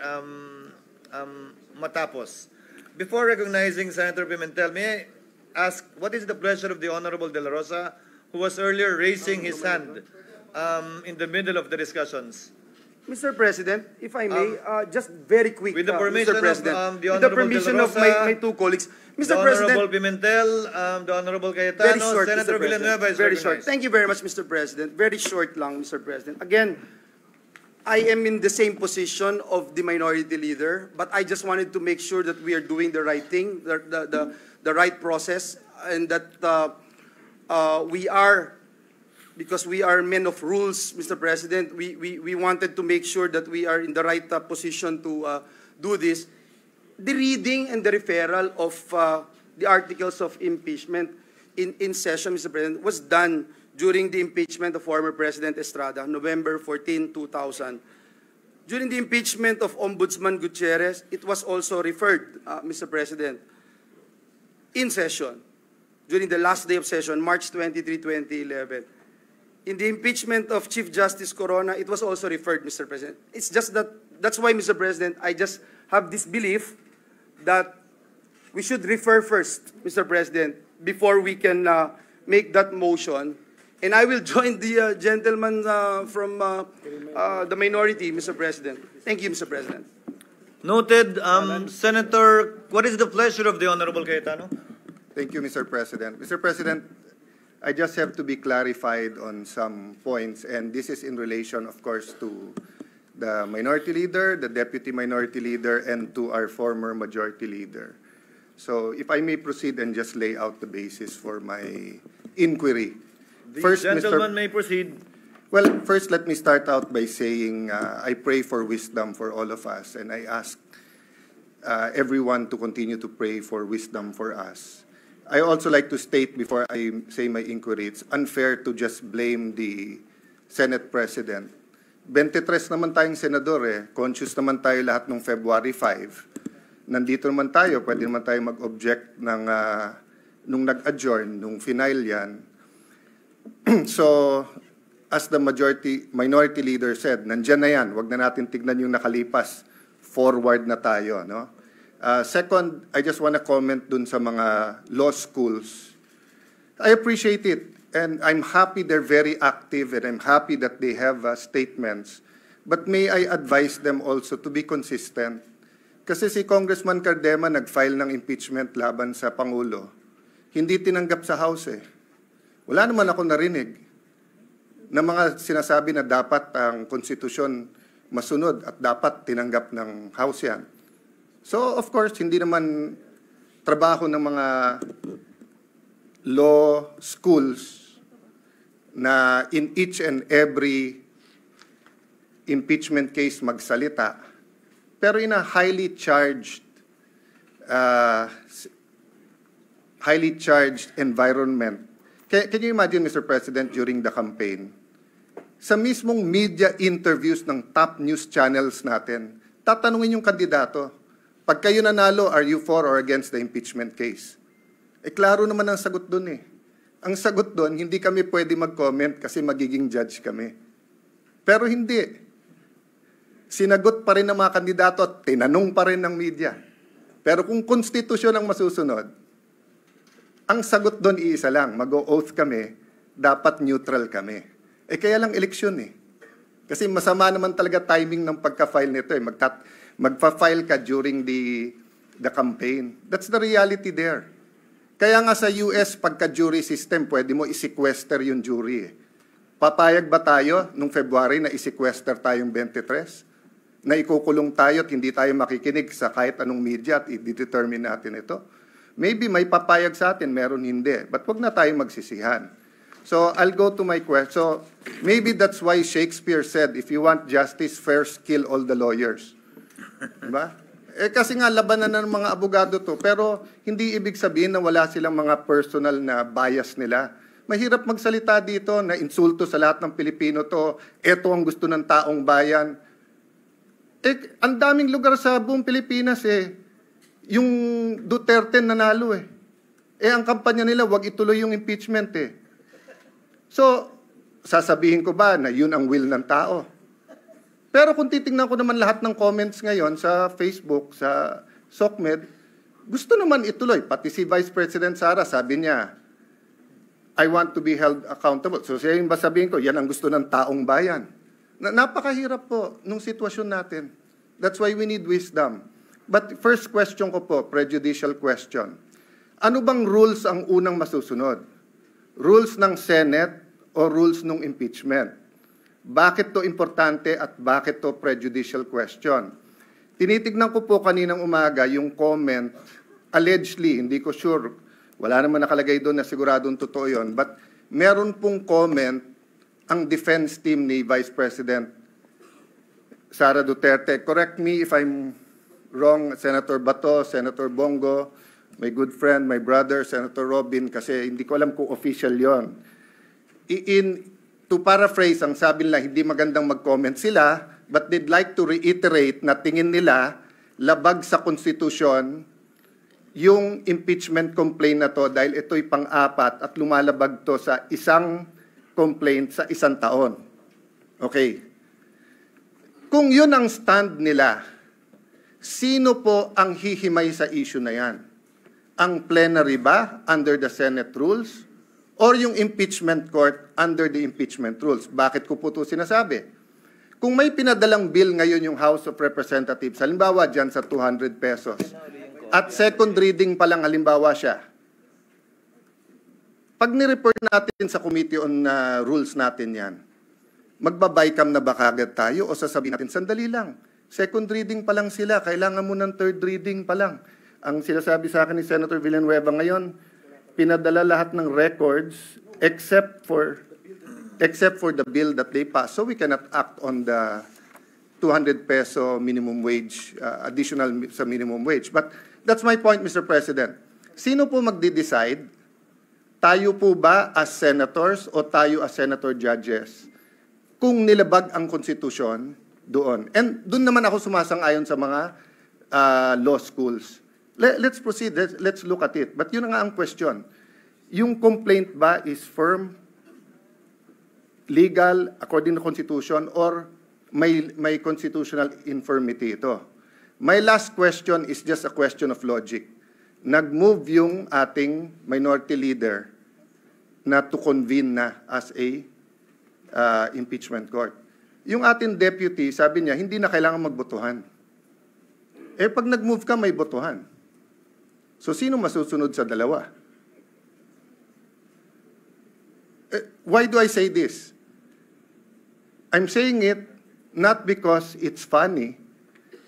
matapos. Before recognizing Senator Pimentel, may I ask, what is the pleasure of the Honorable De La Rosa, who was earlier raising his hand in the middle of the discussions? Mr. President, if I may, just very quick, With the permission Mr. President, of the with the Honorable permission De La of Rosa, my two colleagues, Mr. The President, Honorable Pimentel, the Honorable very Cayetano, short, Senator Mr. President. Villanueva is Very short. recognized. Thank you very much, Mr. President. Very short lang, Mr. President. Again, I am in the same position of the minority leader, but I just wanted to make sure that we are doing the right thing, the right process, and that we are, because we are men of rules, Mr. President, we wanted to make sure that we are in the right position to do this. The reading and the referral of the articles of impeachment in session, Mr. President, was done during the impeachment of former President Estrada, November 14, 2000. During the impeachment of Ombudsman Gutierrez, it was also referred, Mr. President, in session, during the last day of session, March 23, 2011. In the impeachment of Chief Justice Corona, it was also referred, Mr. President. It's just that, that's why, Mr. President, I just have this belief that we should refer first, Mr. President, before we can make that motion. And I will join the gentleman from the minority, Mr. President. Thank you, Mr. President. Noted. Senator, what is the pleasure of the Honorable Cayetano? Thank you, Mr. President. Mr. President, I just have to be clarified on some points, and this is in relation, of course, to the minority leader, the deputy minority leader, and to our former majority leader. So if I may proceed and just lay out the basis for my inquiry. The gentleman may proceed. Well, first let me start out by saying I pray for wisdom for all of us, and I ask everyone to continue to pray for wisdom for us. I also like to state before I say my inquiry, it's unfair to just blame the Senate President. 23 naman tayong senador eh. Conscious naman tayo lahat nung February 5. Nandito naman tayo, pwede naman tayo mag-object ng, nung nag-adjourn, nung final yan. So, as the minority leader said, nandyan na yan, wag na natin tignan yung nakalipas. Forward na tayo, no? Second, I just want to comment dun sa mga law schools. I appreciate it, and I'm happy they're very active, and I'm happy that they have statements. But may I advise them also to be consistent? Kasi si Congressman Cardema nag-file ng impeachment laban sa Pangulo. Hindi tinanggap sa House eh. Wala naman ako narinig na mga sinasabi na dapat ang konstitusyon masunod at dapat tinanggap ng House yan. So, of course, hindi naman trabaho ng mga law schools na in each and every impeachment case magsalita. Pero in a highly charged environment. Can you imagine, Mr. President, during the campaign, sa mismong media interviews ng top news channels natin, tatanungin yung kandidato, pag kayo nanalo, are you for or against the impeachment case? Eh, klaro naman ang sagot dun eh. Ang sagot dun, hindi kami pwede mag-comment kasi magiging judge kami. Pero hindi. Sinagot pa rin ng mga kandidato at tinanong pa rin ng media. Pero kung konstitusyon ang masusunod, ang sagot dun iisa lang, mag-o-oath kami, dapat neutral kami. Eh kaya lang eleksyon eh. Kasi masama naman talaga timing ng pagka-file nito eh. Magpa-file ka during the the campaign. That's the reality there. Kaya nga sa US, pagka-jury system, pwede mo i-sequester yung jury. Papayag ba tayo nung February na i-sequester tayong 23? Na ikukulong tayo at hindi tayo makikinig sa kahit anong media at i-determine natin ito? Maybe may papayag sa atin, meron hindi. But wag na tayong magsisihan. So I'll go to my question. So maybe that's why Shakespeare said, if you want justice, first kill all the lawyers. Diba? Kasi nga labanan ng mga abogado to, pero hindi ibig sabihin na wala silang mga personal na bias nila. Mahirap magsalita dito na insulto sa lahat ng Pilipino to, eto ang gusto ng taong bayan. Ang daming lugar sa buong Pilipinas yung Duterte nanalo ang kampanya nila, wag ituloy yung impeachment So, sasabihin ko ba na yun ang will ng tao? Pero kung titingnan ko naman lahat ng comments ngayon sa Facebook, sa SOCMED, gusto naman ituloy. Pati si Vice President Sara, sabi niya, I want to be held accountable. So siya yung ba sabihin ko, yan ang gusto ng taong bayan. Napakahirap po nung sitwasyon natin. That's why we need wisdom. But first question ko po, prejudicial question. Ano bang rules ang unang masusunod? Rules ng Senate o rules ng impeachment? Bakit to importante at bakit to prejudicial question? Tinitignan ko po kaninang umaga yung comment, allegedly, hindi ko sure, wala naman nakalagay doon na siguradong totoo yun, but meron pong comment ang defense team ni Vice President Sara Duterte. Correct me if I'm wrong, Senator Bato, Senator Bongo, my good friend, my brother, Senator Robin, kasi hindi ko alam kung official yon. To paraphrase, ang sabi nila, hindi magandang mag-comment sila, but they'd like to reiterate na tingin nila labag sa konstitusyon yung impeachment complaint na to dahil ito'y pang-apat at lumalabag to sa isang complaint sa isang taon. Okay. Kung yun ang stand nila, sino po ang hihimay sa issue na yan? Ang plenary ba under the Senate rules? Or yung impeachment court under the impeachment rules. Bakit ko po ito sinasabi? Kung may pinadalang bill ngayon yung House of Representatives, halimbawa dyan sa 200 pesos, at second reading pa lang halimbawa siya, pag nireport natin sa Committee on Rules natin yan, magbabaycam na ba kagad tayo o sasabihin natin, sandali lang, second reading pa lang sila, kailangan mo ng third reading pa lang. Ang sinasabi sa akin ni Senator Villanueva ngayon, pinadala lahat ng records except for the bill that they pass. So we cannot act on the 200 peso minimum wage, additional sa minimum wage. But that's my point, Mr. President. Sino po magde-decide? Tayo po ba as senators o tayo as senator judges? Kung nilabag ang konstitusyon doon. And doon naman ako sumasang-ayon sa mga law schools. Let's proceed. Let's look at it. But yun nga ang question. Yung complaint ba is firm, legal, according to Constitution, or may constitutional infirmity ito? My last question is just a question of logic. Nag-move yung ating minority leader na to convene na as a impeachment court. Yung ating deputy, sabi niya, hindi na kailangan magbotohan. Pag nag-move ka, may botohan. So, sino masusunod sa dalawa? Why do I say this? I'm saying it not because it's funny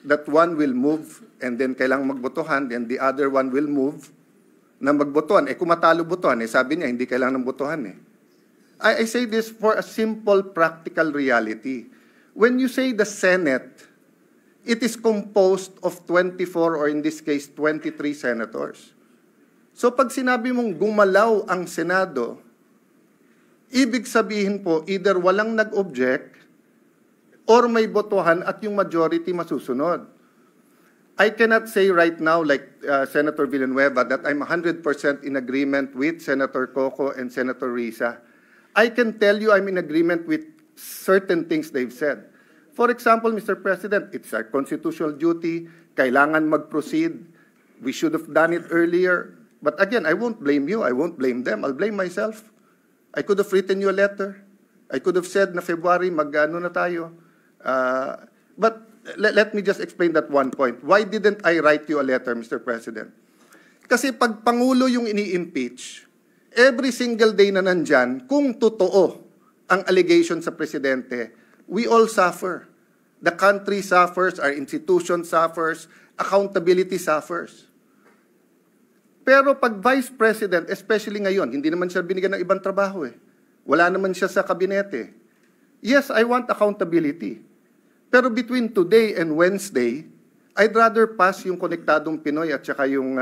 that one will move and then kailangang magbotohan and the other one will move na magbotohan. Kung matalo botohan, sabi niya, hindi kailangan ng botohan I say this for a simple practical reality. When you say the Senate, it is composed of 24 or in this case 23 senators. So pag sinabi mong gumalaw ang Senado, ibig sabihin po either walang nag-object or may botohan at yung majority masusunod. I cannot say right now like Senator Villanueva that I'm 100% in agreement with Senator Coco and Senator Risa. I can tell you I'm in agreement with certain things they've said. For example, Mr. President, it's our constitutional duty. Kailangan mag-proceed. We should have done it earlier. But again, I won't blame you. I won't blame them. I'll blame myself. I could have written you a letter. I could have said na February, mag-ano na tayo. But let me just explain that one point. Why didn't I write you a letter, Mr. President? Kasi pag Pangulo yung ini-impeach, every single day na nandyan, kung totoo ang allegation sa Presidente, we all suffer. The country suffers, our institution suffers, accountability suffers. Pero pag Vice President, especially ngayon, hindi naman siya binigyan ng ibang trabaho eh. Wala naman siya sa kabinete. Yes, I want accountability. Pero between today and Wednesday, I'd rather pass yung Konektadong Pinoy at saka yung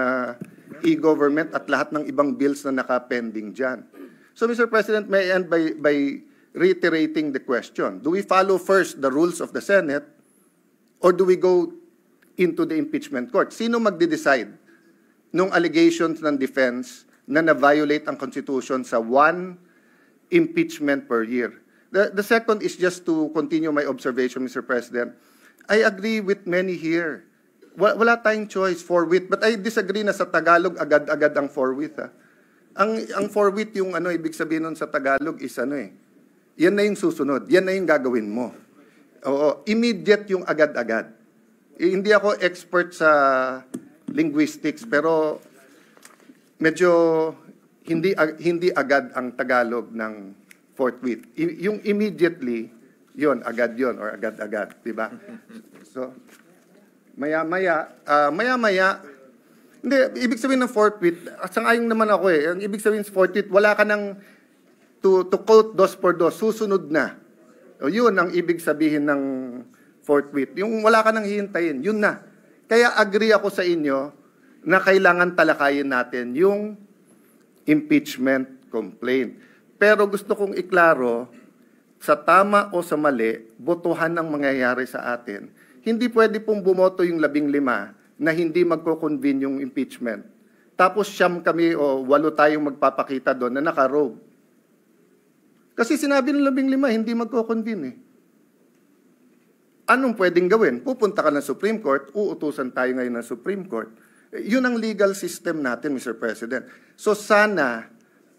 e-government at lahat ng ibang bills na nakapending dyan. So, Mr. President, may I end by reiterating the question. Do we follow first the rules of the Senate or do we go into the impeachment court? Sino magde-decide nung allegations ng defense na na-violate ang Constitution sa one impeachment per year? The second is just to continue my observation, Mr. President. I agree with many here. Wala tayong choice, forthwith. But I disagree na sa Tagalog, agad-agad ang forthwith. Ang forthwith, yung ibig sabihin nun sa Tagalog is yan na yung susunod. Yan na yung gagawin mo. Oo, immediate yung agad-agad. Hindi ako expert sa linguistics, pero medyo hindi agad ang Tagalog ng forthwith. Yung immediately, yon agad yon or agad-agad, di ba? So, maya-maya, hindi, ibig sabihin ng forthwith, sang-ayon naman ako eh. Ang ibig sabihin ng forthwith, wala ka nang to quote dos por dos, susunod na. O yun ang ibig sabihin ng forthwith. Yung wala ka nang hihintayin, yun na. Kaya agree ako sa inyo na kailangan talakayin natin yung impeachment complaint. Pero gusto kong iklaro, sa tama o sa mali, botohan ang mangyayari sa atin. Hindi pwede pong bumoto yung 15 na hindi magko-convene yung impeachment. Tapos siyam kami o 8 tayong magpapakita doon na naka-robe. Kasi sinabi ng 15, hindi magko-convene eh. Anong pwedeng gawin? Pupunta ka ng Supreme Court, uutusan tayo ngayon ng Supreme Court. Yun ang legal system natin, Mr. President. So sana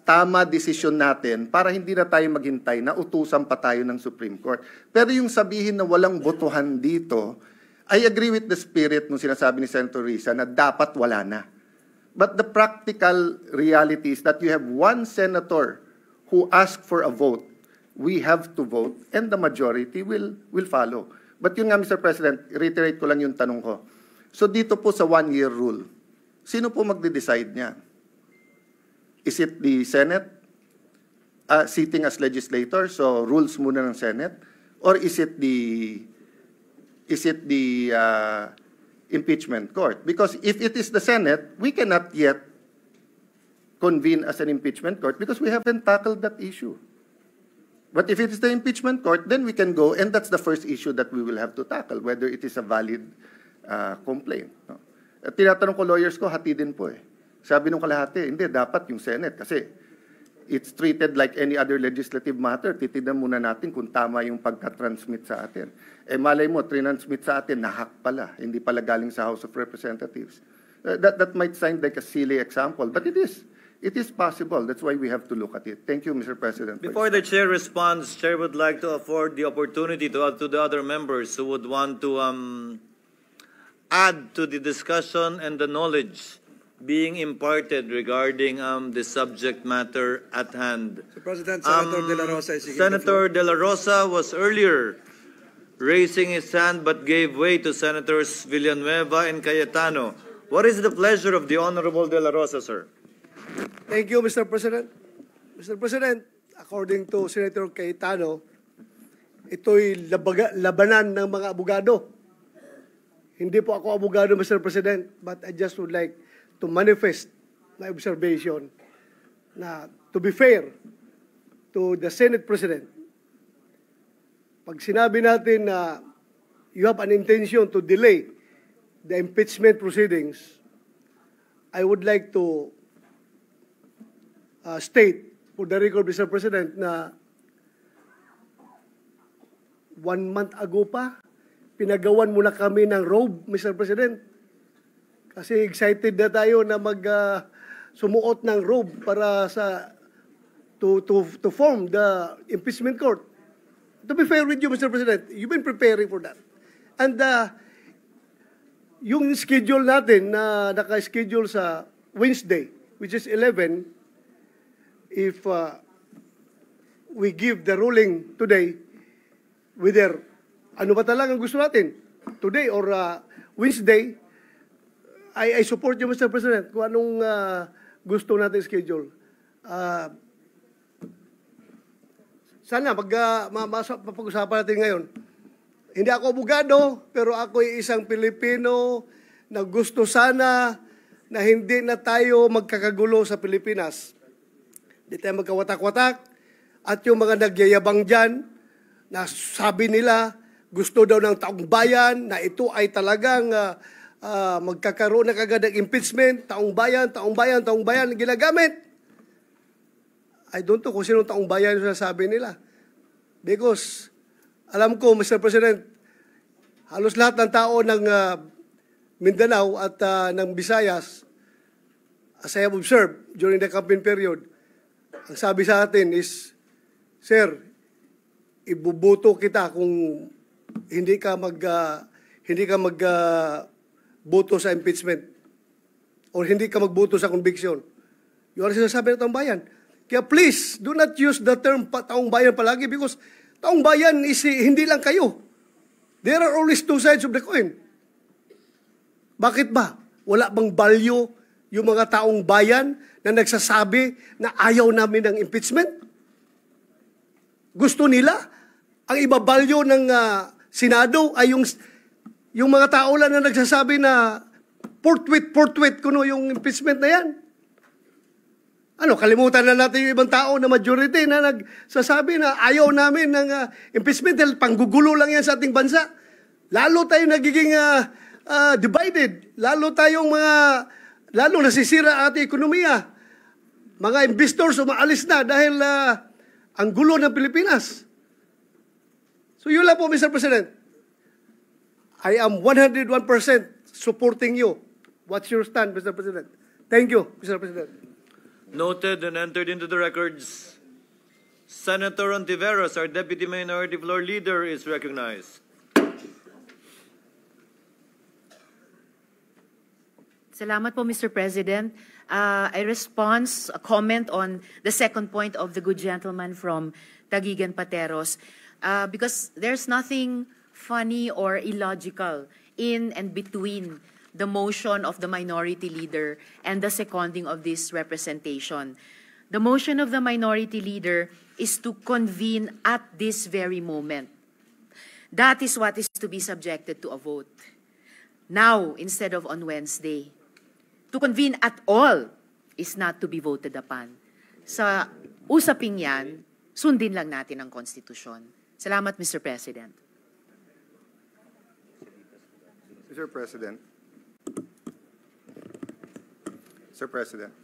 tama desisyon natin para hindi na tayo maghintay na utusan pa tayo ng Supreme Court. Pero yung sabihin na walang botohan dito, I agree with the spirit nung sinasabi ni Senator Risa na dapat wala na. But the practical reality is that you have one senator who asked for a vote. We have to vote and the majority will follow. But yun nga, Mr. President, reiterate ko lang yung tanong ko. So dito po sa one-year rule, sino po magde-decide niya? Is it the Senate sitting as legislator, so rules muna ng Senate? Or is it the impeachment court? Because if it is the Senate, we cannot yet convene as an impeachment court because we haven't tackled that issue. But if it is the impeachment court, then we can go, and that's the first issue that we will have to tackle, whether it is a valid complaint. No? At tinatanong ko lawyers ko, hati din po eh. Sabi nung kalahati, hindi, dapat yung Senate kasi it's treated like any other legislative matter. Titignan muna natin kung tama yung pagka-transmit sa atin. Eh malay mo, transmit sa atin, na-hack pala. Hindi pala galing sa House of Representatives. That might sound like a silly example, but it is. It is possible. That's why we have to look at it. Thank you, Mr. President. Before the Chair responds, Chair would like to afford the opportunity to the other members who would want to add to the discussion and the knowledge being imparted regarding the subject matter at hand. Mr. President, Senator De La Rosa is seeking Senator De La Rosa was earlier raising his hand but gave way to Senators Villanueva and Cayetano. What is the pleasure of the Honorable De La Rosa, sir? Thank you, Mr. President. Mr. President, according to Senator Cayetano, ito'y labanan ng mga abogado. Hindi po ako abogado, Mr. President, but I just would like to manifest my observation na to be fair to the Senate President, pag sinabi natin na you have an intention to delay the impeachment proceedings, I would like to state for the record, Mr. President, na 1 month ago pa, pinagawan muna kami ng robe, Mr. President. Kasi excited na tayo na sumuot ng robe para to form the impeachment court. To be fair with you, Mr. President, you've been preparing for that. And yung schedule natin na naka-schedule sa Wednesday, which is 11, if we give the ruling today, whether ano ba talagang gusto natin, today or Wednesday, I support you, Mr. President, kung anong gusto natin schedule. Sana mapag-usapan natin ngayon. Hindi ako abogado, pero ako ay isang Pilipino na gusto sana na hindi na tayo magkakagulo sa Pilipinas. Hindi tayo magkawatak-watak. At yung mga nagyayabang dyan, na sabi nila, gusto daw ng taong bayan, na ito ay talagang magkakaroon na kagad ng impeachment, taong bayan, ginagamit. I don't know kung sinong taong bayan yung sabi nila. Because alam ko, Mr. President, halos lahat ng tao ng Mindanao at ng Visayas, as I have observed during the campaign period, ang sabi sa atin is, Sir, ibubuto kita kung hindi ka magboto sa impeachment or hindi ka magboto sa conviction. Yun ang sinasabi ng taong bayan. Kaya please, do not use the term taong bayan palagi because taong bayan is hindi lang kayo. There are always two sides of the coin. Bakit ba? Wala bang value yung mga taong bayan na nagsasabi na ayaw namin ng impeachment? Gusto nila? Ang iba-value ng Senado ay yung mga tao lang na nagsasabi na forthwith kuno yung impeachment na yan. Ano, kalimutan na natin yung ibang tao na majority na nagsasabi na ayaw namin ng impeachment dahil panggugulo lang yan sa ating bansa. Lalo tayo nagiging divided. Lalo nasisira ang ating ekonomiya. Mga investors umaalis na dahil ang gulo ng Pilipinas. So yun lang po, Mr. President. I am 101% supporting you. What's your stand, Mr. President? Thank you, Mr. President. Noted and entered into the records. Senator Ontiveros, our Deputy Minority Floor Leader, is recognized. Salamat po, Mr. President. I respond a comment on the second point of the good gentleman from Taguig and Pateros because there's nothing funny or illogical in and between the motion of the minority leader and the seconding of this representation. The motion of the minority leader is to convene at this very moment. That is what is to be subjected to a vote. Now, instead of on Wednesday. To convene at all is not to be voted upon. Sa usaping yan, sundin lang natin ang konstitusyon. Salamat, Mr. President. Mr. President. Mr. President.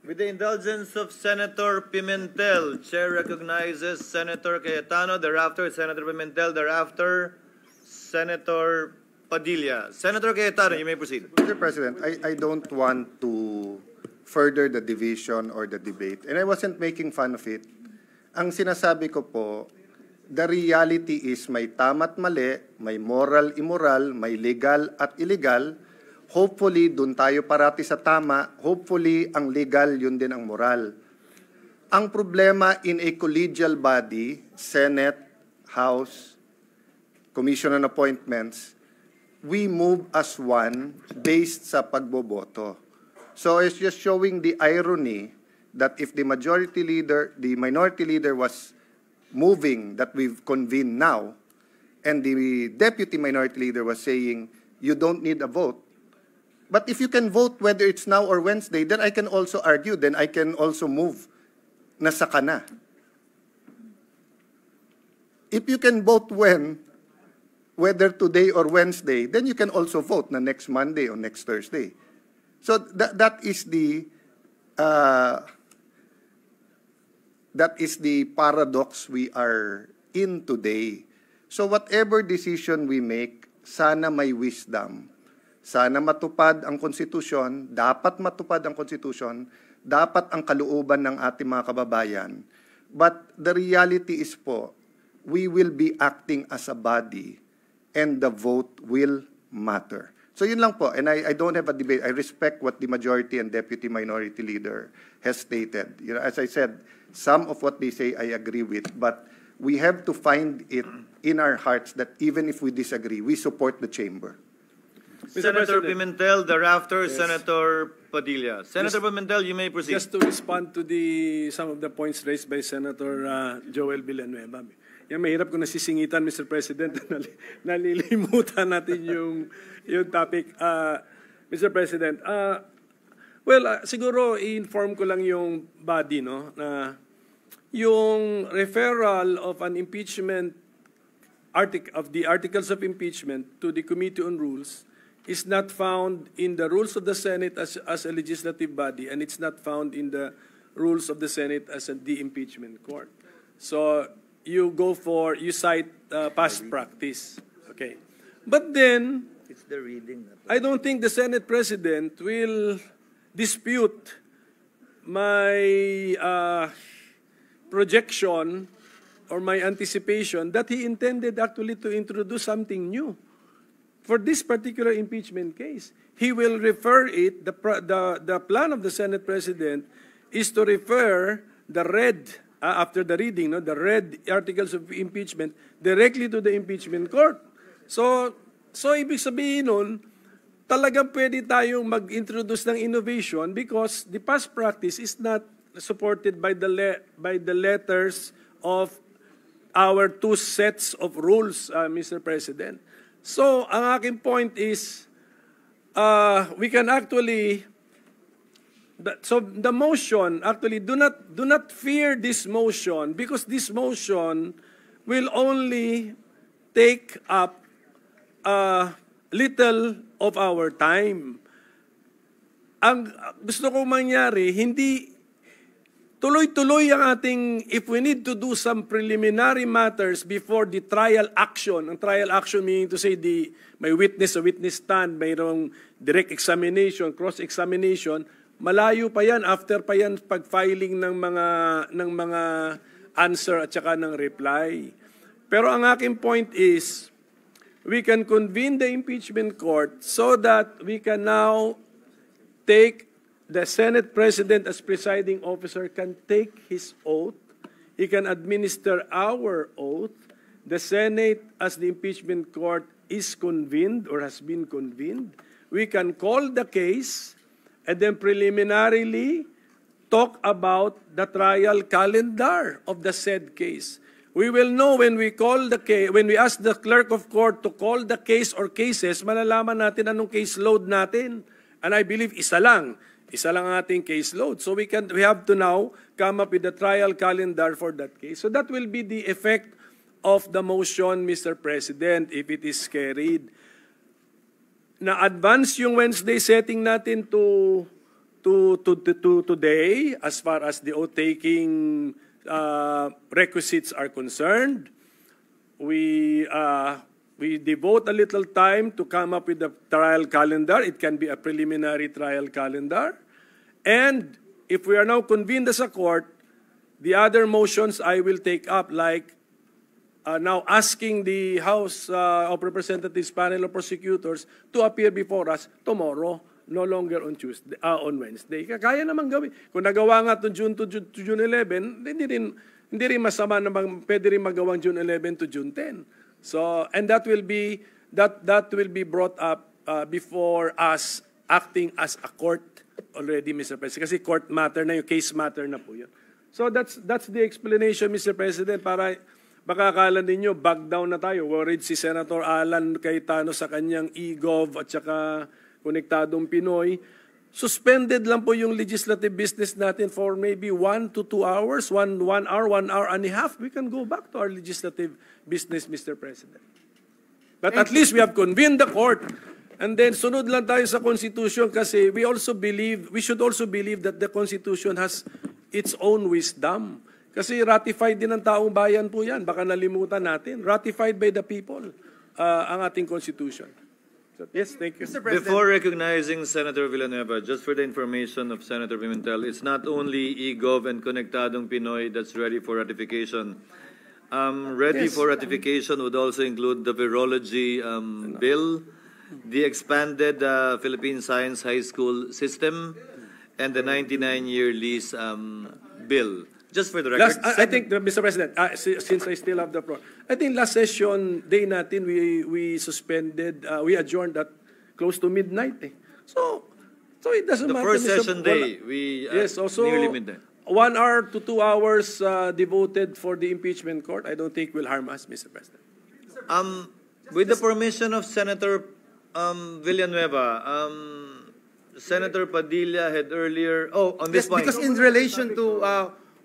With the indulgence of Senator Pimentel, Chair recognizes Senator Cayetano, thereafter Senator Pimentel, thereafter Senator Padilla. Senator Cayetano, you may proceed. Mr. President, I don't want to further the division or the debate, and I wasn't making fun of it. Ang sinasabi ko po, the reality is may tama at mali, may moral, immoral, may legal at illegal. Hopefully, dun tayo parati sa tama. Hopefully, ang legal, yun din ang moral. Ang problema in a collegial body, Senate, House, Commission on Appointments, we move as one based sa pagboboto. So it's just showing the irony that if the minority leader was moving that we've convened now, and the deputy minority leader was saying, you don't need a vote. But if you can vote whether it's now or Wednesday, then I can also argue, then I can also move na saka na. If you can vote whether today or Wednesday, then you can also vote na next Monday or next Thursday. So that is the paradox we are in today. So whatever decision we make, sana may wisdom. Sana matupad ang konstitusyon, dapat matupad ang konstitusyon, dapat ang kalooban ng ating mga kababayan. But the reality is po, we will be acting as a body and the vote will matter. So yun lang po, and I don't have a debate. I respect what the majority and deputy minority leader has stated. You know, as I said, some of what they say I agree with, but we have to find it in our hearts that even if we disagree, we support the chamber. Senator Pimentel, thereafter Senator Padilla. Senator Pimentel, you may proceed. Just to respond to some of the points raised by Senator Joel Villanueva. Yan, mahirap kung nasisingitan, Mr. President, nalilimutan natin yung topic. Mr. President, siguro i-inform ko lang yung body, no, na yung referral of an impeachment of the articles of impeachment to the Committee on Rules is not found in the rules of the Senate as a legislative body, and it's not found in the rules of the Senate as the impeachment court. So you cite past practice. Okay. But then, It's the reading. I don't think the Senate President will dispute my projection or my anticipation that he intended actually to introduce something new. For this particular impeachment case, he will refer it, the plan of the Senate President is to refer the after the reading, the read articles of impeachment directly to the impeachment court. So ibig sabihin nun, talagang pwede tayong mag-introduce ng innovation because the past practice is not supported by the letters of our two sets of rules, Mr. President. So, ang aking point is, we can actually, so the motion, actually, do not fear this motion because this motion will only take up little of our time. Ang gusto kong mangyari, hindi tuloy-tuloy ang ating, if we need to do some preliminary matters before the trial action, ang trial action meaning to say may witness a witness stand, mayroong direct examination, cross-examination, malayo pa yan, after pa yan pag-filing ng mga answer at saka ng reply. Pero ang aking point is, we can convene the impeachment court so that we can now take the Senate President as presiding officer can take his oath. He can administer our oath. The Senate as the impeachment court is convened or has been convened. We can call the case and then preliminarily talk about the trial calendar of the said case. We will know when we ask the clerk of court to call the case or cases, malalaman natin anong case load natin. And I believe isa lang ang ating case load. So we have to now come up with the trial calendar for that case. So that will be the effect of the motion, Mr. President, if it is carried. Na-advance yung Wednesday setting natin to today as far as the oath-taking requisites are concerned. We devote a little time to come up with the trial calendar. It can be a preliminary trial calendar. And if we are now convened as a court, the other motions I will take up, like now asking the House of Representatives panel of prosecutors to appear before us tomorrow, no longer on on Wednesday. Kaya naman gawin. Kung nagawa nga to June 11, hindi rin masama na pwede rin magawang June 11 to June 10. So, and that will be brought up before us acting as a court already, Mr. President. Kasi court matter na yung case matter na po yun. So that's the explanation, Mr. President, para baka akala ninyo back down na tayo. Worried si Senator Alan Cayetano sa kanyang e-gov at saka konektadong Pinoy. Suspended lang po yung legislative business natin for maybe 1 to 2 hours, 1 hour and a half. We can go back to our legislative business, Mr. President. But at least we have convened the court. And then sunod lang tayo sa Constitution kasi we should also believe that the Constitution has its own wisdom. Kasi ratified din ng taong bayan po yan. Baka nalimutan natin. Ratified by the people ang ating Constitution. Yes, thank you. Before recognizing Senator Villanueva, just for the information of Senator Pimentel, it's not only e-gov and Konektadong Pinoy that's ready for ratification. Ready Yes. for ratification would also include the virology bill, the expanded Philippine Science High School system, and the 99-year lease bill. Just for the record. I think, Mr. President, since I still have the floor, I think last session, day natin, we suspended, we adjourned at close to midnight. So it doesn't the matter. first Mr. session day, we yes, also nearly midnight. 1 hour to 2 hours devoted for the impeachment court, I don't think will harm us, Mr. President. With the permission of Senator Villanueva, Senator Padilla had earlier. Oh, on this Yes, point. because in relation to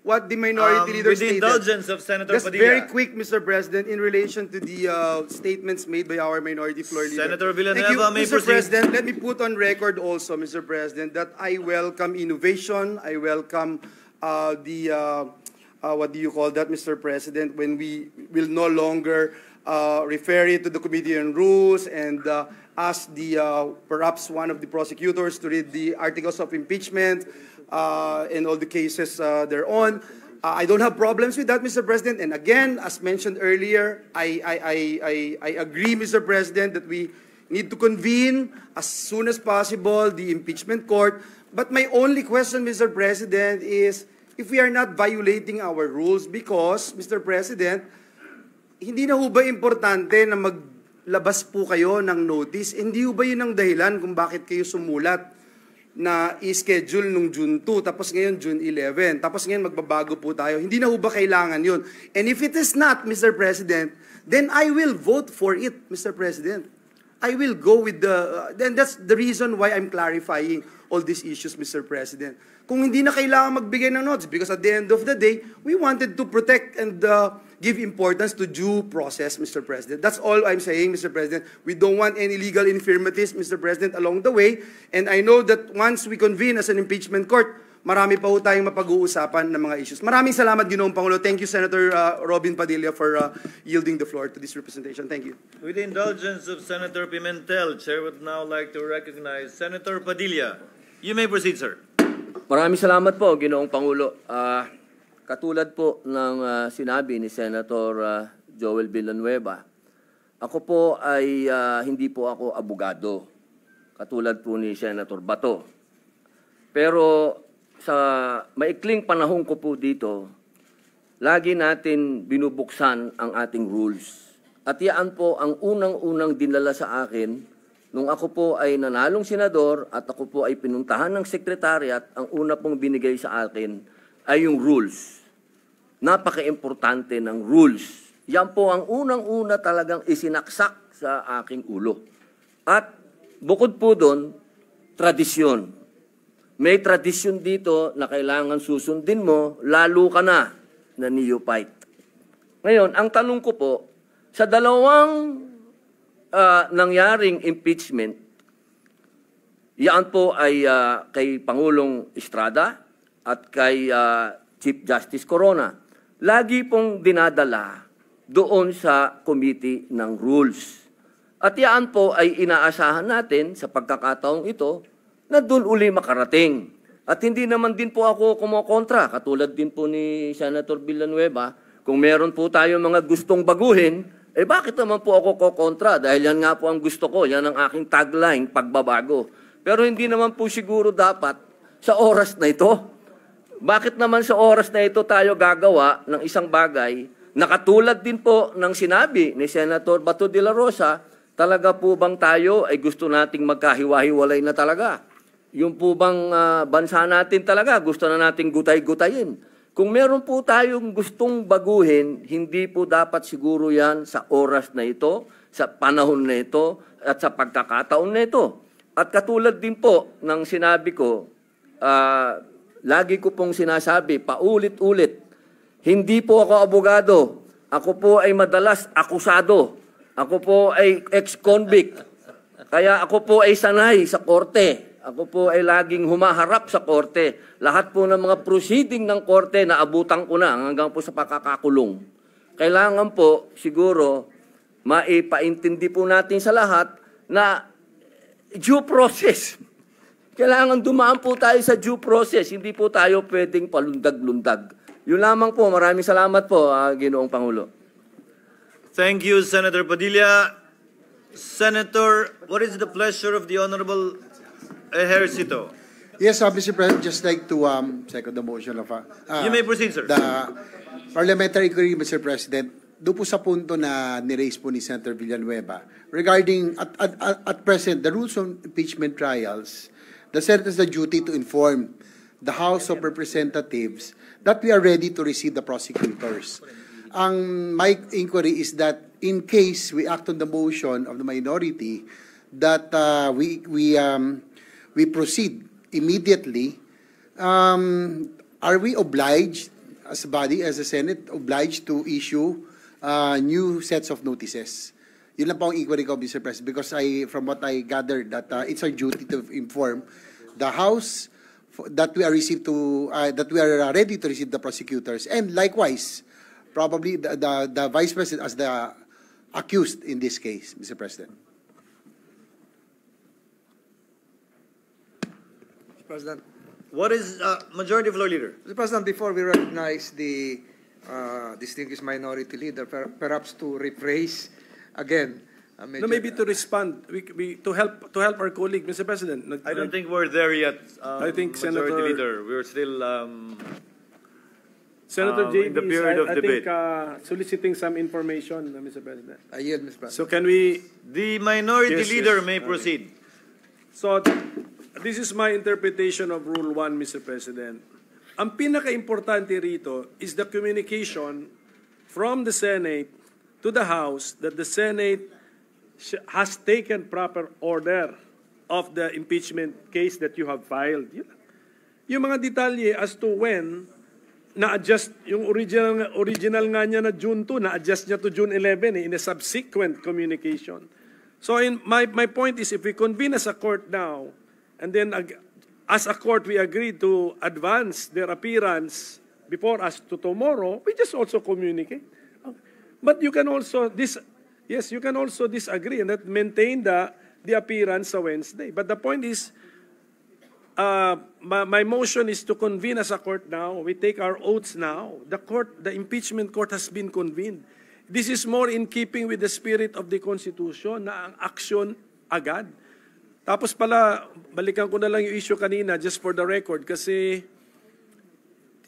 what the minority leader with the stated. indulgence of Senator Just Padilla. very quick, Mr. President, in relation to the statements made by our minority floor leader. Senator Thank you, Villanueva may Mr. proceed. President, let me put on record also, Mr. President, that I welcome innovation. I welcome what do you call that, Mr. President, when we will no longer refer it to the Committee on Rules and ask perhaps one of the prosecutors to read the articles of impeachment and all the cases thereon. I don't have problems with that, Mr. President. And again, as mentioned earlier, I agree, Mr. President, that we need to convene as soon as possible the impeachment court. But my only question, Mr. President, is if we are not violating our rules because, Mr. President, hindi na ho ba importante na maglabas po kayo ng notice? Hindi ho ba yun ang dahilan kung bakit kayo sumulat na i-schedule nung June 2, tapos ngayon June 11, tapos ngayon magbabago po tayo? Hindi na ho ba kailangan yun? And if it is not, Mr. President, then I will vote for it, Mr. President. I will go with then that's the reason why I'm clarifying all these issues, Mr. President. Kung hindi na kailangan magbigay ng notice, because at the end of the day, we wanted to protect and give importance to due process, Mr. President. That's all I'm saying, Mr. President. We don't want any legal infirmities, Mr. President, along the way. And I know that once we convene as an impeachment court, marami pa ho tayong mapag-uusapan ng mga issues. Maraming salamat, Ginoong Pangulo. Thank you, Senator Robin Padilla, for yielding the floor to this representation. Thank you. With the indulgence of Senator Pimentel, Chair would now like to recognize Senator Padilla. You may proceed, sir. Maraming salamat po, Ginoong Pangulo. Katulad po ng sinabi ni Senator Joel Villanueva, ako po ay hindi po ako abogado, katulad po ni Senator Bato. Pero sa maikling panahon ko po dito, lagi natin binubuksan ang ating rules. At yan po ang unang-unang dinala sa akin nung ako po ay nanalong senador at ako po ay pinuntahan ng sekretariat. Ang una pong binigay sa akin ay yung rules. Napaka-importante ng rules. Yan po ang unang-una talagang isinaksak sa aking ulo. At bukod po doon, tradisyon. May tradisyon dito na kailangan susundin mo, lalo ka na neophyte. Ngayon, ang tanong ko po, sa dalawang nangyaring impeachment, yan po ay kay Pangulong Estrada at kay Chief Justice Corona. Lagi pong dinadala doon sa Committee ng Rules. At yan po ay inaasahan natin sa pagkakataong ito na doon uli makarating. At hindi naman din po ako kumokontra, katulad din po ni Senator Villanueva, kung meron po tayo mga gustong baguhin, bakit naman po ako kokontra? Dahil yan nga po ang gusto ko, yan ang aking tagline, pagbabago. Pero hindi naman po siguro dapat sa oras na ito. Bakit naman sa oras na ito tayo gagawa ng isang bagay na katulad din po ng sinabi ni Senator Bato de la Rosa, talaga po bang tayo ay gusto nating magkahiwa-hiwalay na talaga? Yung po bang bansa natin talaga, gusto na nating gutay-gutayin? Kung meron po tayong gustong baguhin, hindi po dapat siguro yan sa oras na ito, sa panahon na ito, at sa pagkakataon na ito. At katulad din po ng sinabi ko, lagi ko pong sinasabi, paulit-ulit, hindi po ako abogado. Ako po ay madalas akusado. Ako po ay ex-convict. Kaya ako po ay sanay sa korte. Ako po ay laging humaharap sa korte. Lahat po ng mga proceeding ng korte na abutan ko na hanggang po sa pakakakulong. Kailangan po siguro maipaintindi po natin sa lahat na due process. Kailangan dumaan po tayo sa due process. Hindi po tayo pwedeng palundag-lundag. Yun lamang po. Maraming salamat po, Ginoong Pangulo. Thank you, Senator Padilla. Senator, what is the pleasure of the Honorable Ejercito? Yes, Mr. President, just like to second the motion of You may proceed, sir. the parliamentary query, Mr. President. Doon po sa punto na niraise po ni Senator Villanueva regarding at present the rules on impeachment trials, the Senate has the duty to inform the House of Representatives that we are ready to receive the prosecutors. My inquiry is that in case we act on the motion of the minority, that we proceed immediately. Are we obliged, as a body, as a Senate, obliged to issue new sets of notices? Yun lang po ang inquiry ko, Mr. President, because from what I gathered, that it's our duty to inform the House that we are ready to receive the prosecutors, and likewise, probably the Vice President as the accused in this case, Mr. President. Mr. President. What is Majority Floor Leader? Mr. President, before we recognize the distinguished minority leader, perhaps to rephrase again. No, maybe to respond, to help our colleague, Mr. President. I don't think we're there yet. I think Majority Senator Leader, we're still Senator JB in the is, period of I debate. think, soliciting some information, Mr. President. I yield, Mr. President. So can we? The minority Yes, leader yes. may proceed. So this is my interpretation of Rule 1, Mr. President. Ang pinaka-importante rito is the communication from the Senate to the House that the Senate has taken proper order of the impeachment case that you have filed. Yung mga detalye as to when na-adjust, yung original nga niya na June 2, na-adjust niya to June 11 in a subsequent communication. So my point is, if we convene as a court now, and then as a court we agree to advance their appearance before us to tomorrow, we just also communicate. But you can also you can also disagree and that maintain the appearance sa Wednesday. But the point is, my motion is to convene as a court now. We take our oaths now. The impeachment court has been convened. This is more in keeping with the spirit of the Constitution na ang aksyon agad. Tapos pala, balikan ko na lang yung issue kanina just for the record kasi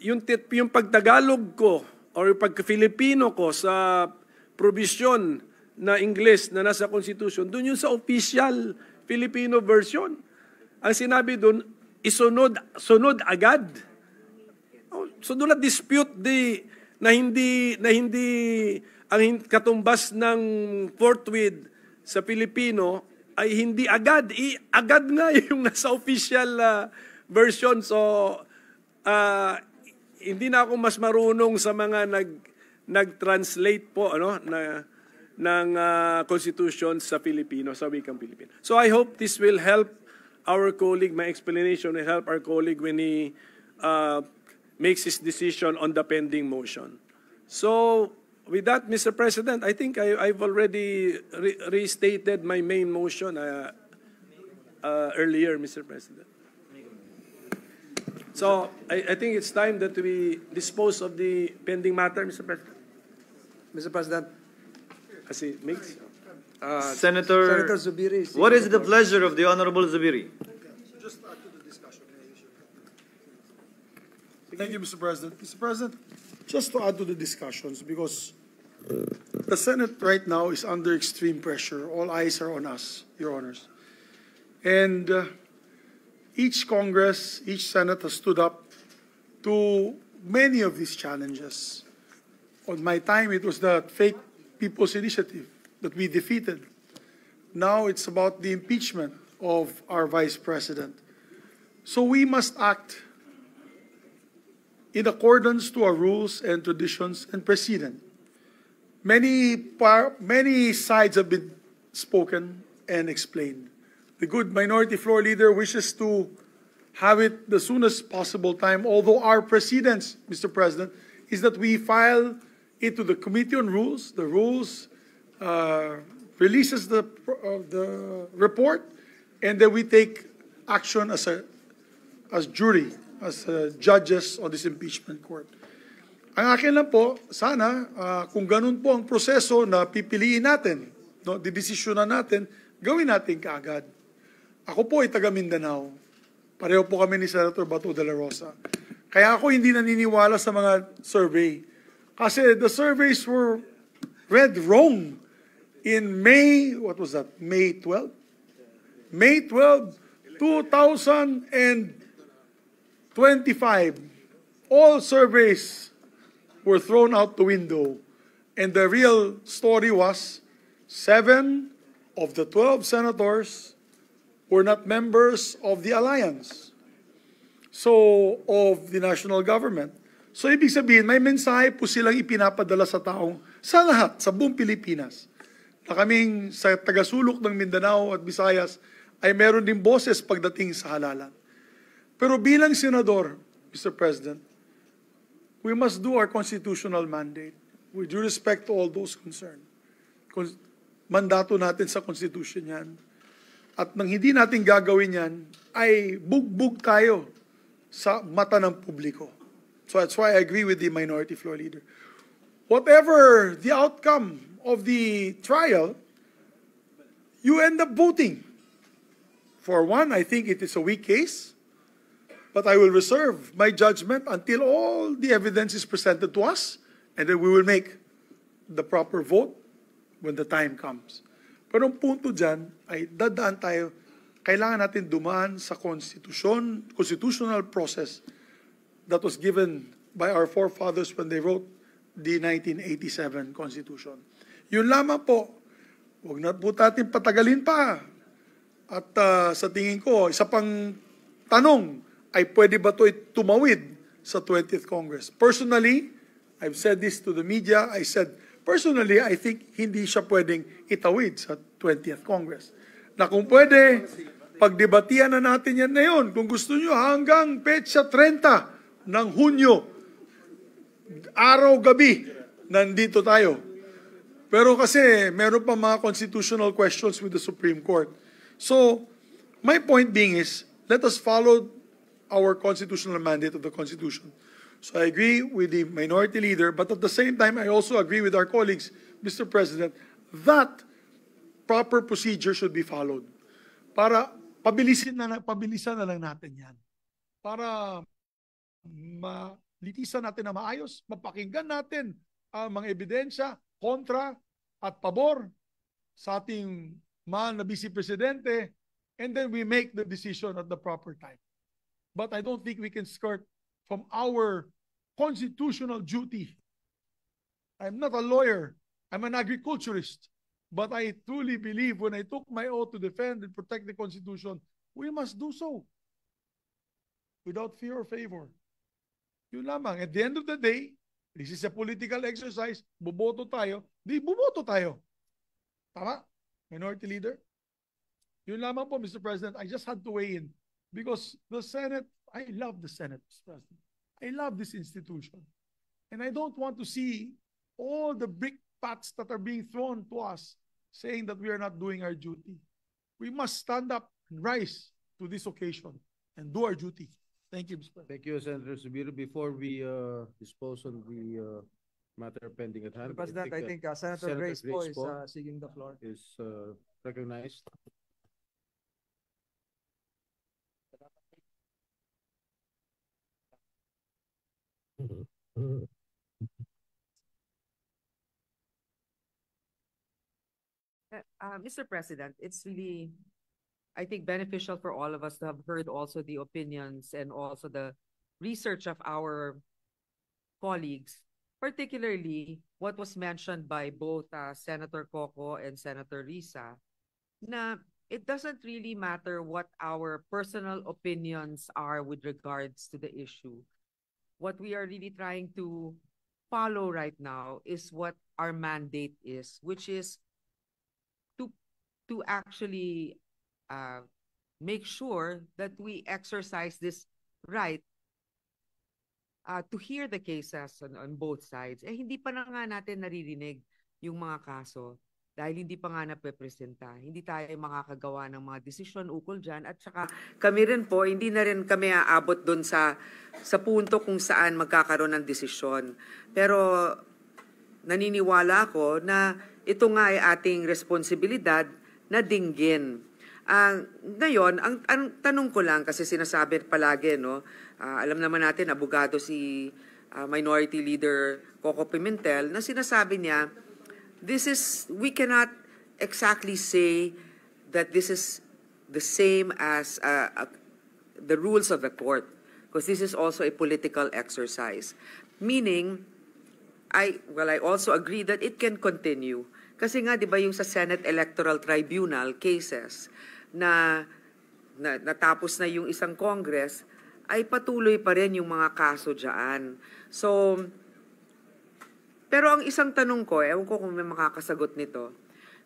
yung pagtagalog ko or yung pagka-Filipino ko sa provision na English na nasa Constitution, dun yung sa official Filipino version. Ang sinabi dun, sunod agad. So do not dispute na hindi ang katumbas ng forthwith sa Filipino ay hindi agad. Agad nga yung nasa official version. So hindi na ako mas marunong sa mga nag-translate po ng Constitution sa Filipino, sa wikang Filipino. So I hope this will help our colleague, my explanation will help our colleague when he makes his decision on the pending motion. So with that, Mr. President, I think I've already restated my main motion earlier, Mr. President. So I think it's time that we dispose of the pending matter, Mr. President. Mr. President. Kasi mix. Senator Zubiri. What is the pleasure of the Honorable Zubiri? Just add to the discussion. Thank you, Mr. President. Mr. President, just to add to the discussions, because the Senate right now is under extreme pressure. All eyes are on us, Your Honors. And each Congress, each Senate has stood up to many of these challenges. On my time, it was the fake People's Initiative that we defeated. Now it's about the impeachment of our Vice President. So we must act in accordance to our rules and traditions and precedent. Many sides have been spoken and explained. The good minority floor leader wishes to have it the soonest possible time, although our precedence, Mr. President, is that we file it to the Committee on Rules. The Rules releases the report, and then we take action as jury, as judges on this impeachment court. Ang akin lang po, sana, kung ganun po ang proseso na pipiliin natin, no, didesisyonan natin, gawin natin kaagad. Ako po ay taga Mindanao. Pareho po kami ni Senator Bato de la Rosa. Kaya ako hindi naniniwala sa mga survey. Kasi the surveys were read wrong in May, what was that? May 12? May 12, 2025. All surveys were thrown out the window. And the real story was 7 of the 12 senators were not members of the alliance. So, of the national government. So, ibig sabihin, may mensahe po silang ipinapadala sa taong, sa lahat, sa buong Pilipinas, na kaming sa tagasulok ng Mindanao at Visayas ay meron din boses pagdating sa halalan. Pero bilang senador, Mr. President, we must do our constitutional mandate with due respect to all those concerned. Mandato natin sa Constitution yan. At nang hindi natin gagawin yan, ay bugbog tayo sa mata ng publiko. So that's why I agree with the Minority Floor Leader. Whatever the outcome of the trial, you end up voting. For one, I think it is a weak case. But I will reserve my judgment until all the evidence is presented to us, and then we will make the proper vote when the time comes. Pero ang punto dyan ay dadaan tayo, kailangan natin dumaan sa constitutional process that was given by our forefathers when they wrote the 1987 Constitution. Yun lamang po, huwag na po natin patagalin pa. At sa tingin ko, isa pang tanong, ay pwede ba ito tumawid sa 20th Congress? Personally, I've said this to the media, I said, personally, I think hindi siya pwedeng itawid sa 20th Congress. Na kung pwede, pagdebatihan na natin yan ngayon. Kung gusto nyo, hanggang petsa 30 ng Hunyo, araw-gabi, nandito tayo. Pero kasi, meron pa mga constitutional questions with the Supreme Court. So, my point being is, let us follow our constitutional mandate of the Constitution. So I agree with the Minority Leader, but at the same time, I also agree with our colleagues, Mr. President, that proper procedure should be followed. Para pabilisan na lang natin yan. Para malitisan natin na maayos, mapakinggan natin ang mga ebidensya, kontra at pabor sa ating mahal na Vice Presidente, and then we make the decision at the proper time. But I don't think we can skirt from our constitutional duty. I'm not a lawyer. I'm an agriculturist. But I truly believe when I took my oath to defend and protect the Constitution, we must do so without fear or favor. Yun lamang. At the end of the day, this is a political exercise. Boboto tayo. Di boboto tayo. Tama? Minority Leader? Yun lamang po, Mr. President. I just had to weigh in. Because the Senate, I love the Senate, Mr. President. I love this institution. And I don't want to see all the brickbats that are being thrown to us saying that we are not doing our duty. We must stand up and rise to this occasion and do our duty. Thank you, Mr. President. Thank you, Senator Subiro. Before we dispose on the matter pending at hand, Mr. President, I think Senator Grace Poe is seeking the floor. Is recognized. Mr. President, it's really, I think, beneficial for all of us to have heard also the opinions and also the research of our colleagues, particularly what was mentioned by both Senator Coco and Senator Risa, na it doesn't really matter what our personal opinions are with regards to the issue. What we are really trying to follow right now is what our mandate is, which is to actually make sure that we exercise this right to hear the cases on both sides. Eh, hindi pa na nga natin naririnig yung mga kaso. dahil hindi pa nga napepresenta. Hindi tayo makakagawa ng mga desisyon ukol dyan. At saka kami rin po, hindi na rin kami aabot doon sa punto kung saan magkakaroon ng desisyon. Pero naniniwala ako na ito nga ay ating responsibilidad na dinggin. Ngayon, ang tanong ko lang, kasi sinasabi palagi, no, alam naman natin, abogado si Minority Leader Coco Pimentel, na sinasabi niya, we cannot exactly say that this is the same as the rules of the court, because this is also a political exercise. Meaning, I also agree that it can continue. Kasi nga, di ba yung sa Senate Electoral Tribunal cases na natapos na yung isang Congress, ay patuloy pa rin yung mga kaso dyan. So, pero ang isang tanong ko, ewan ko kung may makakasagot nito.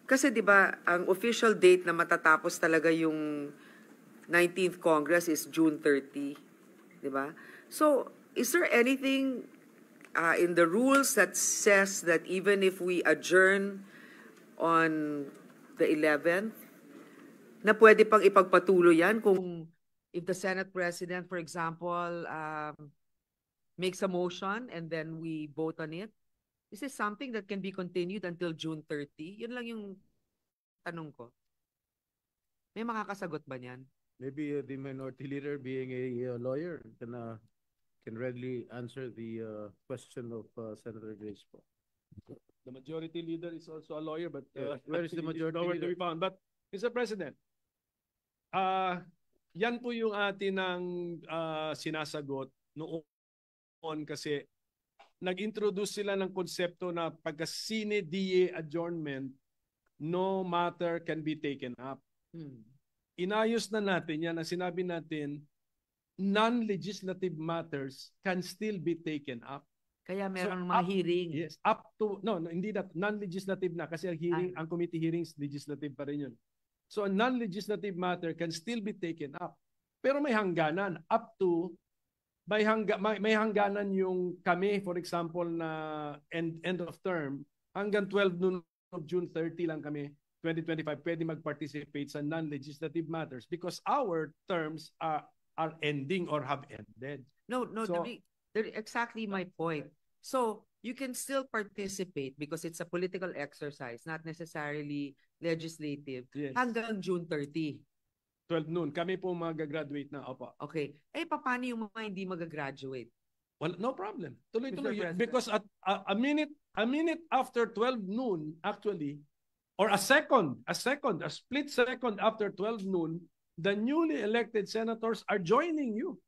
Kasi 'di ba, ang official date na matatapos talaga yung 19th Congress is June 30, 'di ba? So, is there anything in the rules that says that even if we adjourn on the 11th, na pwede pang ipagpatuloy yan kung if the Senate President, for example, makes a motion and then we vote on it? Is this something that can be continued until June 30? Yun lang yung tanong ko. May makakasagot ba niyan? Maybe the minority leader, being a lawyer, can readily answer the question of Senator Grace po. The majority leader is also a lawyer, but where is the majority nowhere to leader? be found. But, Mr. President, yan po yung atin ng sinasagot noon kasi nag-introduce sila ng konsepto na pagka sine die adjournment, no matter can be taken up. Inayos na natin yan, ang sinabi natin, non-legislative matters can still be taken up. Kaya meron mga hearing. Yes, up to, hindi na, non-legislative na kasi ang hearing, ang committee hearings, legislative pa rin yun. So a non-legislative matter can still be taken up. Pero may hangganan, up to, may hangganan yung kami, for example, na end of term, hanggang 12 noon of June 30 lang kami, 2025, pwede mag-participate sa non-legislative matters because our terms are ending or have ended. No, So, exactly my point. So, you can still participate because it's a political exercise, not necessarily legislative, yes. hanggang June 30. 12 noon, kami po mag-graduate na. Opo. Okay. Paano yung mga hindi mag-graduate? Well, no problem. Tuloy-tuloy. Mr. President. Because at a minute after 12 noon, actually, or a split second after 12 noon, the newly elected senators are joining you.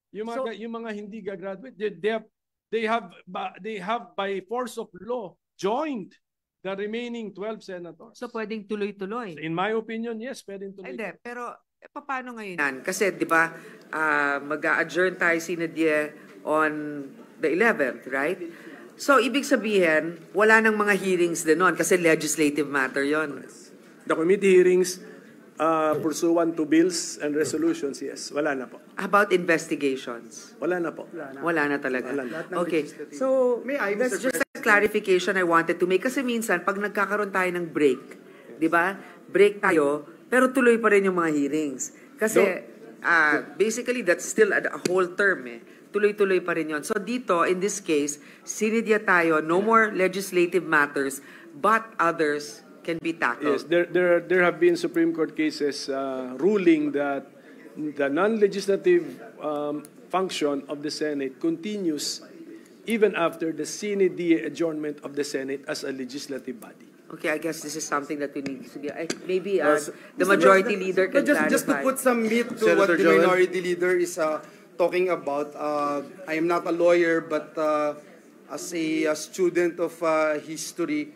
Yung mga hindi gagraduate, they have by force of law joined the remaining 12 senators. So pwedeng tuloy-tuloy. In my opinion, yes, pwedeng tuloy. Hindi, pero paano ngayon? Kasi 'di ba, mag-a-adjourn tayo sine die on the 11th, right? So ibig sabihin, wala nang mga hearings din noon kasi legislative matter 'yon. The committee hearings pursuant to bills and resolutions, yes. Wala na po. About investigations? Wala na po. Wala na talaga. Wala na. Okay. So, that's just a clarification I wanted to make. Kasi minsan, pag nagkakaroon tayo ng break, di ba? Break tayo, pero tuloy pa rin yung mga hearings. Kasi, basically, that's still a whole term eh. Tuloy-tuloy pa rin yun. So dito, in this case, sinidya tayo, no more legislative matters, but others can be tackled. Yes, there have been Supreme Court cases ruling that the non-legislative function of the Senate continues even after the sine die adjournment of the Senate as a legislative body. Okay, I guess this is something that we need to be... maybe the majority leader can clarify. Just to put some meat to Senator what the Joel. Minority leader is talking about, I am not a lawyer, but as a student of history,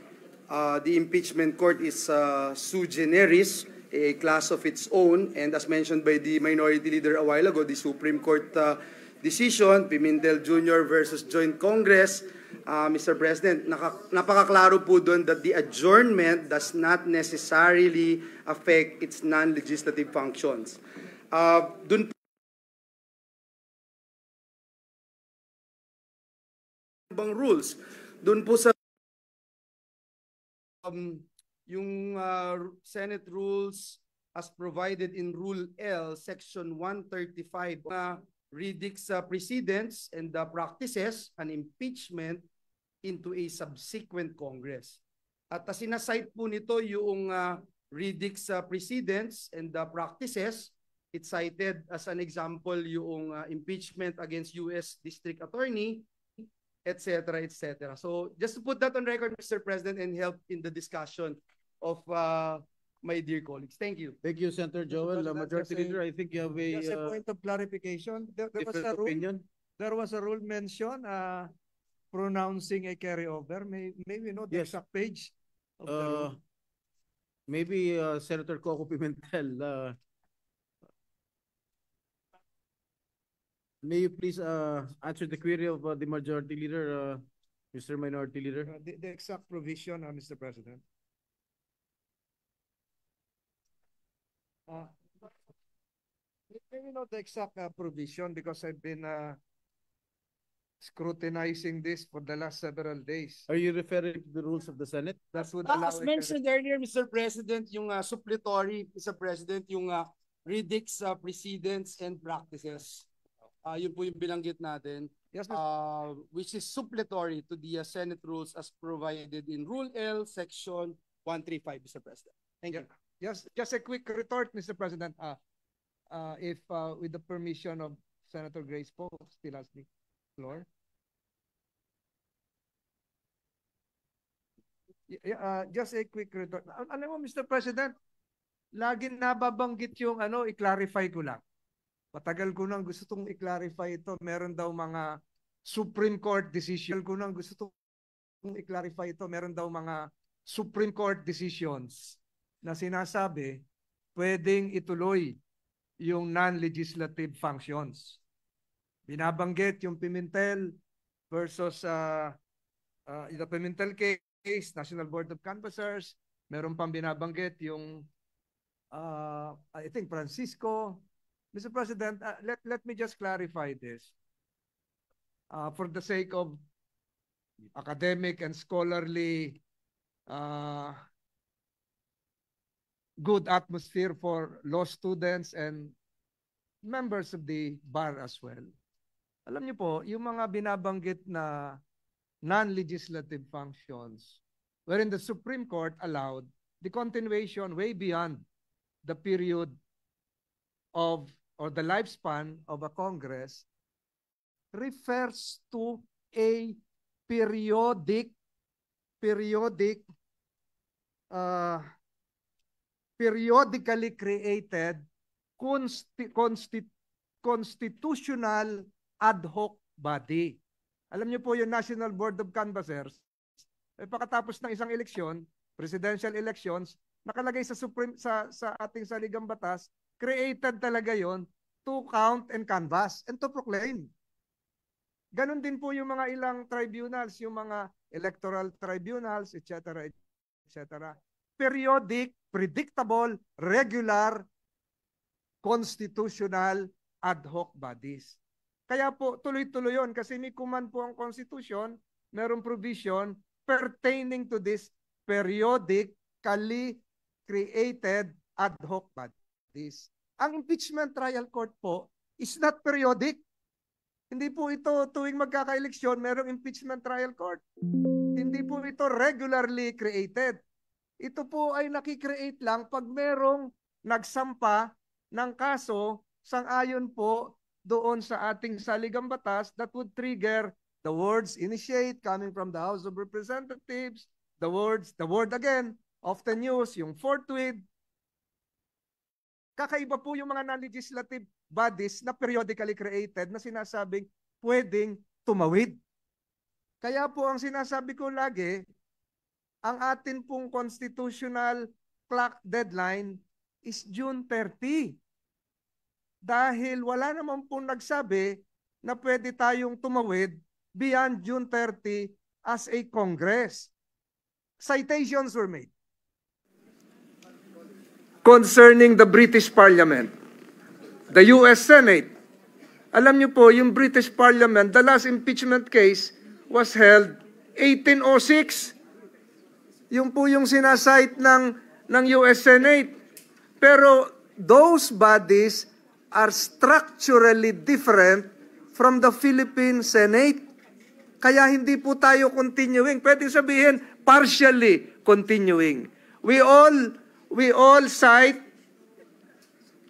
the impeachment court is sui generis, a class of its own, and as mentioned by the minority leader a while ago, the Supreme Court decision, Pimentel Jr. versus Joint Congress, Mr. President, napakaklaro po doon that the adjournment does not necessarily affect its non-legislative functions. Doon bang rules? Doon po sa yung Senate rules as provided in Rule L, Section 135, redicts precedents and practices and impeachment into a subsequent Congress. At sinasite po nito yung redicts precedents and practices. It cited as an example yung impeachment against U.S. District Attorney, etc., etc. So just to put that on record, Mr. President, and help in the discussion of my dear colleagues. Thank you. Thank you, Senator Joel. Majority Leader, I think you have Just a point of clarification. There was a rule. opinion. There was a rule mentioned pronouncing a carryover. May we know the Yes. exact page of the rule? Maybe Senator Coco Pimentel. May you please answer the query of the Majority Leader, Mr. Minority Leader? The exact provision, Mr. President. May we know the exact provision because I've been scrutinizing this for the last several days. Are you referring to the rules of the Senate? That would allow As mentioned earlier, Mr. President, yung suppletory, Mr. President, yung redicts precedents and practices. Yun po yung binanggit natin. Yes, which is suppletory to the Senate rules as provided in Rule L, Section 135, Mr. President. Thank you. Yes, just a quick retort, Mr. President. If with the permission of Senator Grace Poe, still has the floor. Just a quick retort. Alam mo, Mr. President, laging nababanggit yung i-clarify ko lang. Matagal ko nang gusto itong i-clarify ito. Meron daw mga Supreme Court decision. Ko nang gusto itong i-clarify ito. Meron daw mga Supreme Court decisions na sinasabi pwedeng ituloy yung non-legislative functions. Binabanggit yung Pimentel versus the Pimentel case, National Board of Canvassers. Meron pang binabanggit yung I think Francisco. Mr. President, let me just clarify this. For the sake of academic and scholarly good atmosphere for law students and members of the bar as well. Alam niyo po, yung mga binabanggit na non-legislative functions wherein the Supreme Court allowed the continuation way beyond the period of or the lifespan of a Congress refers to a periodically created constitutional ad hoc body. Alam niyo po yung National Board of Canvassers, pagkatapos ng isang eleksyon, presidential elections, nakalagay sa ating saligang batas, created talaga yon to count and canvass and to proclaim. Ganon din po yung mga ilang tribunals, yung mga electoral tribunals, etc., etc. Periodic, predictable, regular, constitutional, ad hoc bodies. Kaya po, tuloy-tuloy yun kasi may command po ang Constitution, merong provision pertaining to this periodically created ad hoc bodies. Ang impeachment trial court po is not periodic. Hindi po ito tuwing magkaka-eleksyon, merong impeachment trial court. Hindi po ito regularly created. Ito po ay nakikreate lang pag merong nagsampa ng kaso sang-ayon po doon sa ating saligang batas that would trigger the words initiate coming from the House of Representatives, the word again, often used, yung forthwith. Kakaiba po yung mga non-legislative bodies na periodically created na sinasabing pwedeng tumawid. Kaya po ang sinasabi ko lagi, ang atin pong constitutional clock deadline is June 30. Dahil wala naman pong nagsabi na pwede tayong tumawid beyond June 30 as a Congress. Citations were made. Concerning the British Parliament, the US Senate, alam niyo po, yung British Parliament, the last impeachment case was held 1806. Yung po yung sinasite ng US Senate. Pero those bodies are structurally different from the Philippine Senate. Kaya hindi po tayo continuing. Pwede sabihin, partially continuing. We all cite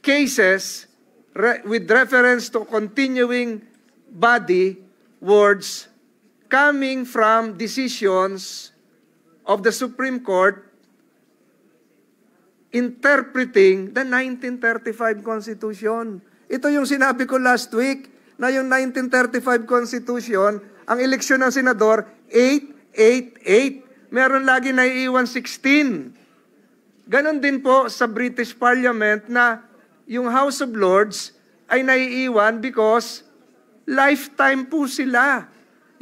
cases with reference to continuing body words coming from decisions of the Supreme Court interpreting the 1935 Constitution. Ito yung sinabi ko last week, na yung 1935 Constitution, ang eleksyon ng senador, 888. Meron lagi naiiwan 16. Ganon din po sa British Parliament na yung House of Lords ay naiiwan because lifetime po sila.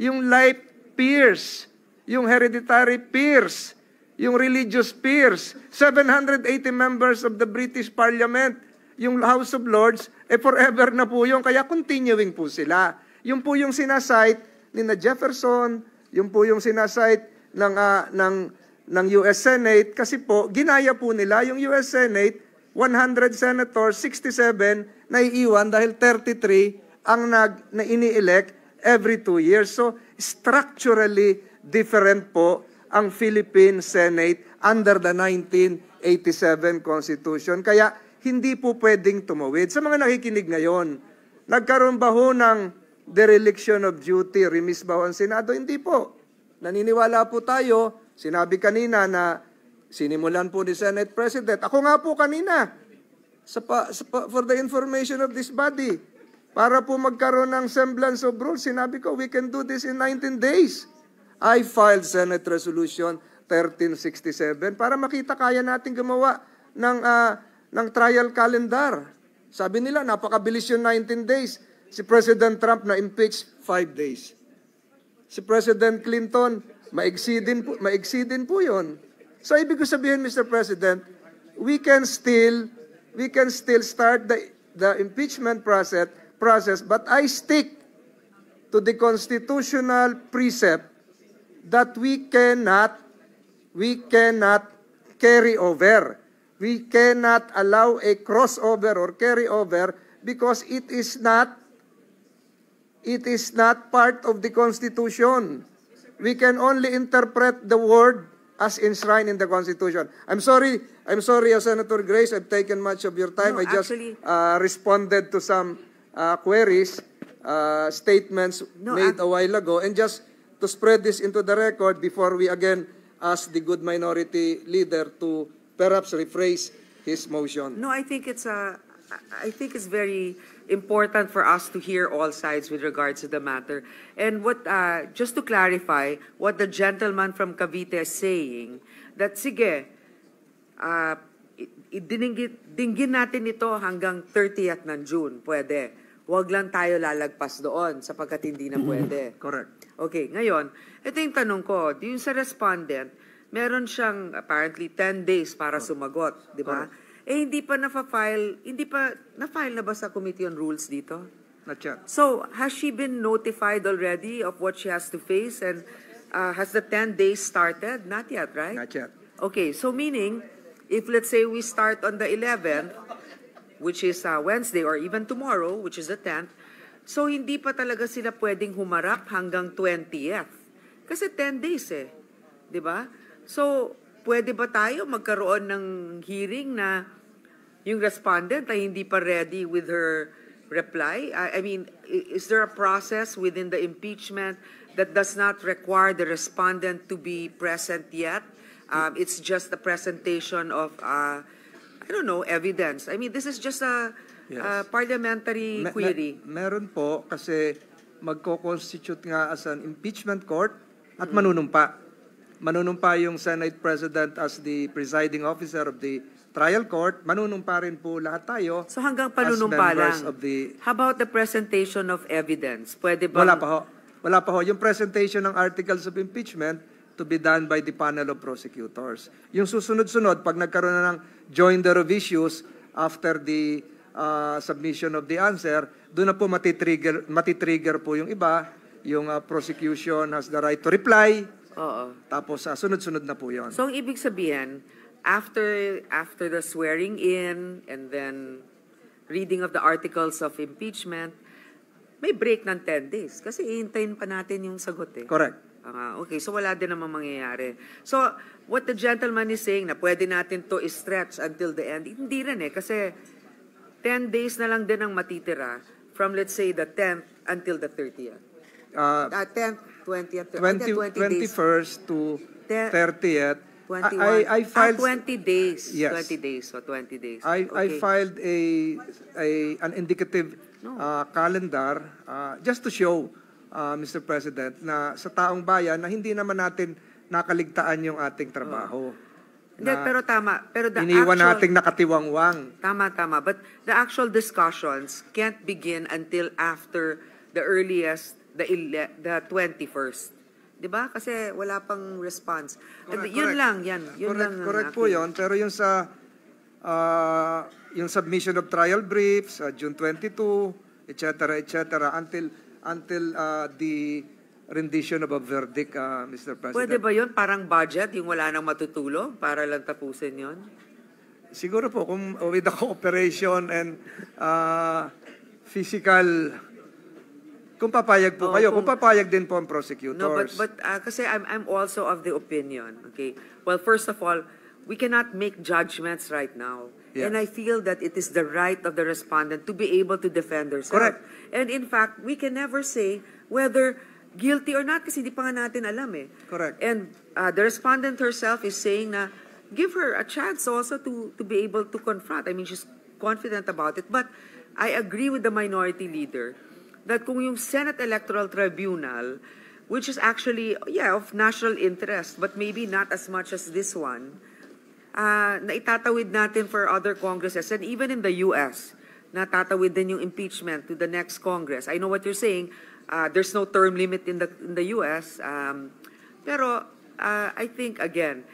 Yung life peers, yung hereditary peers, yung religious peers, 780 members of the British Parliament, yung House of Lords, forever na po yun. Kaya continuing po sila. Yung po yung sinasite ni na Jefferson, yung po yung sinasite ng US Senate, kasi po, ginaya po nila yung US Senate, 100 senators, 67 naiiwan dahil 33 ang na ini-elect every 2 years. So, structurally different po ang Philippine Senate under the 1987 Constitution. Kaya, hindi po pwedeng tumawid. Sa mga nakikinig ngayon, nagkaroon ba ho ng dereliction of duty, remiss ba ho ang Senado? Hindi po. Naniniwala po tayo, sinabi kanina na sinimulan po ni Senate President. Ako nga po kanina, for the information of this body, para po magkaroon ng semblance of rules, sinabi ko, we can do this in 19 days. I filed Senate Resolution 1367 para makita kaya natin gumawa ng trial calendar. Sabi nila, napakabilis yung 19 days. Si President Trump na impeach 5 days. Si President Clinton, maigsi din po yun. So, ibig ko sabihin, Mr. President, we can still start the impeachment process, but I stick to the constitutional precept that we cannot carry over. We cannot allow a crossover or carry over because it is not part of the Constitution. We can only interpret the word as enshrined in the Constitution. I'm sorry, Senator Grace, I've taken much of your time. No, I just actually, responded to some queries, statements made a while ago, and just to spread this into the record before we again ask the good minority leader to perhaps rephrase his motion. No, I think it's very important for us to hear all sides with regards to the matter. And just to clarify what the gentleman from Cavite is saying, that sige, dinggin natin ito hanggang 30th ng June, pwede. Huwag lang tayo lalagpas doon sapagkat hindi na pwede. Correct. Okay, ngayon, ito yung tanong ko, yung sa respondent, meron siyang apparently 10 days para sumagot, di ba? Hindi pa na-file na ba sa Committee on Rules dito? Not yet. So, has she been notified already of what she has to face? And has the 10 days started? Not yet, right? Not yet. Okay, so meaning, if let's say we start on the 11th, which is Wednesday, or even tomorrow, which is the 10th, so hindi pa talaga sila pwedeng humarap hanggang 20th. Kasi 10 days di ba? So, pwede ba tayo magkaroon ng hearing na yung respondent ay hindi pa ready with her reply? I mean, is there a process within the impeachment that does not require the respondent to be present yet? It's just the presentation of, evidence. I mean, this is just a parliamentary query. Meron po kasi magko-constitute nga as an impeachment court at manunumpa. Manunumpa yung Senate President as the presiding officer of the trial court. Manunumpa rin po lahat tayo. So hanggang panunumpa lang. How about the presentation of evidence? Pwede ba? Wala pa ho. Yung presentation ng articles of impeachment to be done by the panel of prosecutors. Yung susunod-sunod, pag nagkaroon na ng joinder of issues after the submission of the answer, doon na po matitrigger po yung iba. Yung prosecution has the right to reply. Oo. Tapos sunod-sunod na po yon. So, ang ibig sabihin, after the swearing in and then reading of the articles of impeachment, may break ng 10 days. Kasi iintayin pa natin yung sagot eh. Correct. Okay, so wala din naman mangyayari. So, what the gentleman is saying na pwede natin to stretch until the end, hindi rin eh. Kasi 10 days na lang din ang matitira from let's say the 10th until the 30th. 10th, 20th, 21st to 30th. 21. I filed 20 days. Yes. 20 days. So 20 days. I filed an indicative calendar just to show Mr. President na sa taong bayan na hindi naman natin nakaligtaan yung ating trabaho. Hindi, pero tama. Pero the iniwan actual, nating nakatiwangwang. Tama. But the actual discussions can't begin until after the earliest, the 21st. Diba? Kasi wala pang response. Correct, yun correct. lang, yan. Yun Correct, lang correct po yun. Pero yung sa yung submission of trial briefs, June 22, etc., until the rendition of a verdict, Mr. President. Pwede ba yun? Parang budget, yung wala nang matutulong para lang tapusin yun? Siguro po, kung with the cooperation and physical, kung papayag po kayo, kung papayag din po ang prosecutors. No, but kasi I'm also of the opinion, okay? Well, first of all, we cannot make judgments right now. Yes. And I feel that it is the right of the respondent to be able to defend herself. Correct. And in fact, we can never say whether guilty or not kasi di pa nga natin alam eh. Correct. And the respondent herself is saying na give her a chance also to be able to confront. I mean, she's confident about it. But I agree with the minority leader that kung yung Senate Electoral Tribunal, which is actually, of national interest, but maybe not as much as this one, na itatawid natin for other Congresses, and even in the U.S., natatawid din yung impeachment to the next Congress. I know what you're saying. There's no term limit in the U.S., pero I think, again,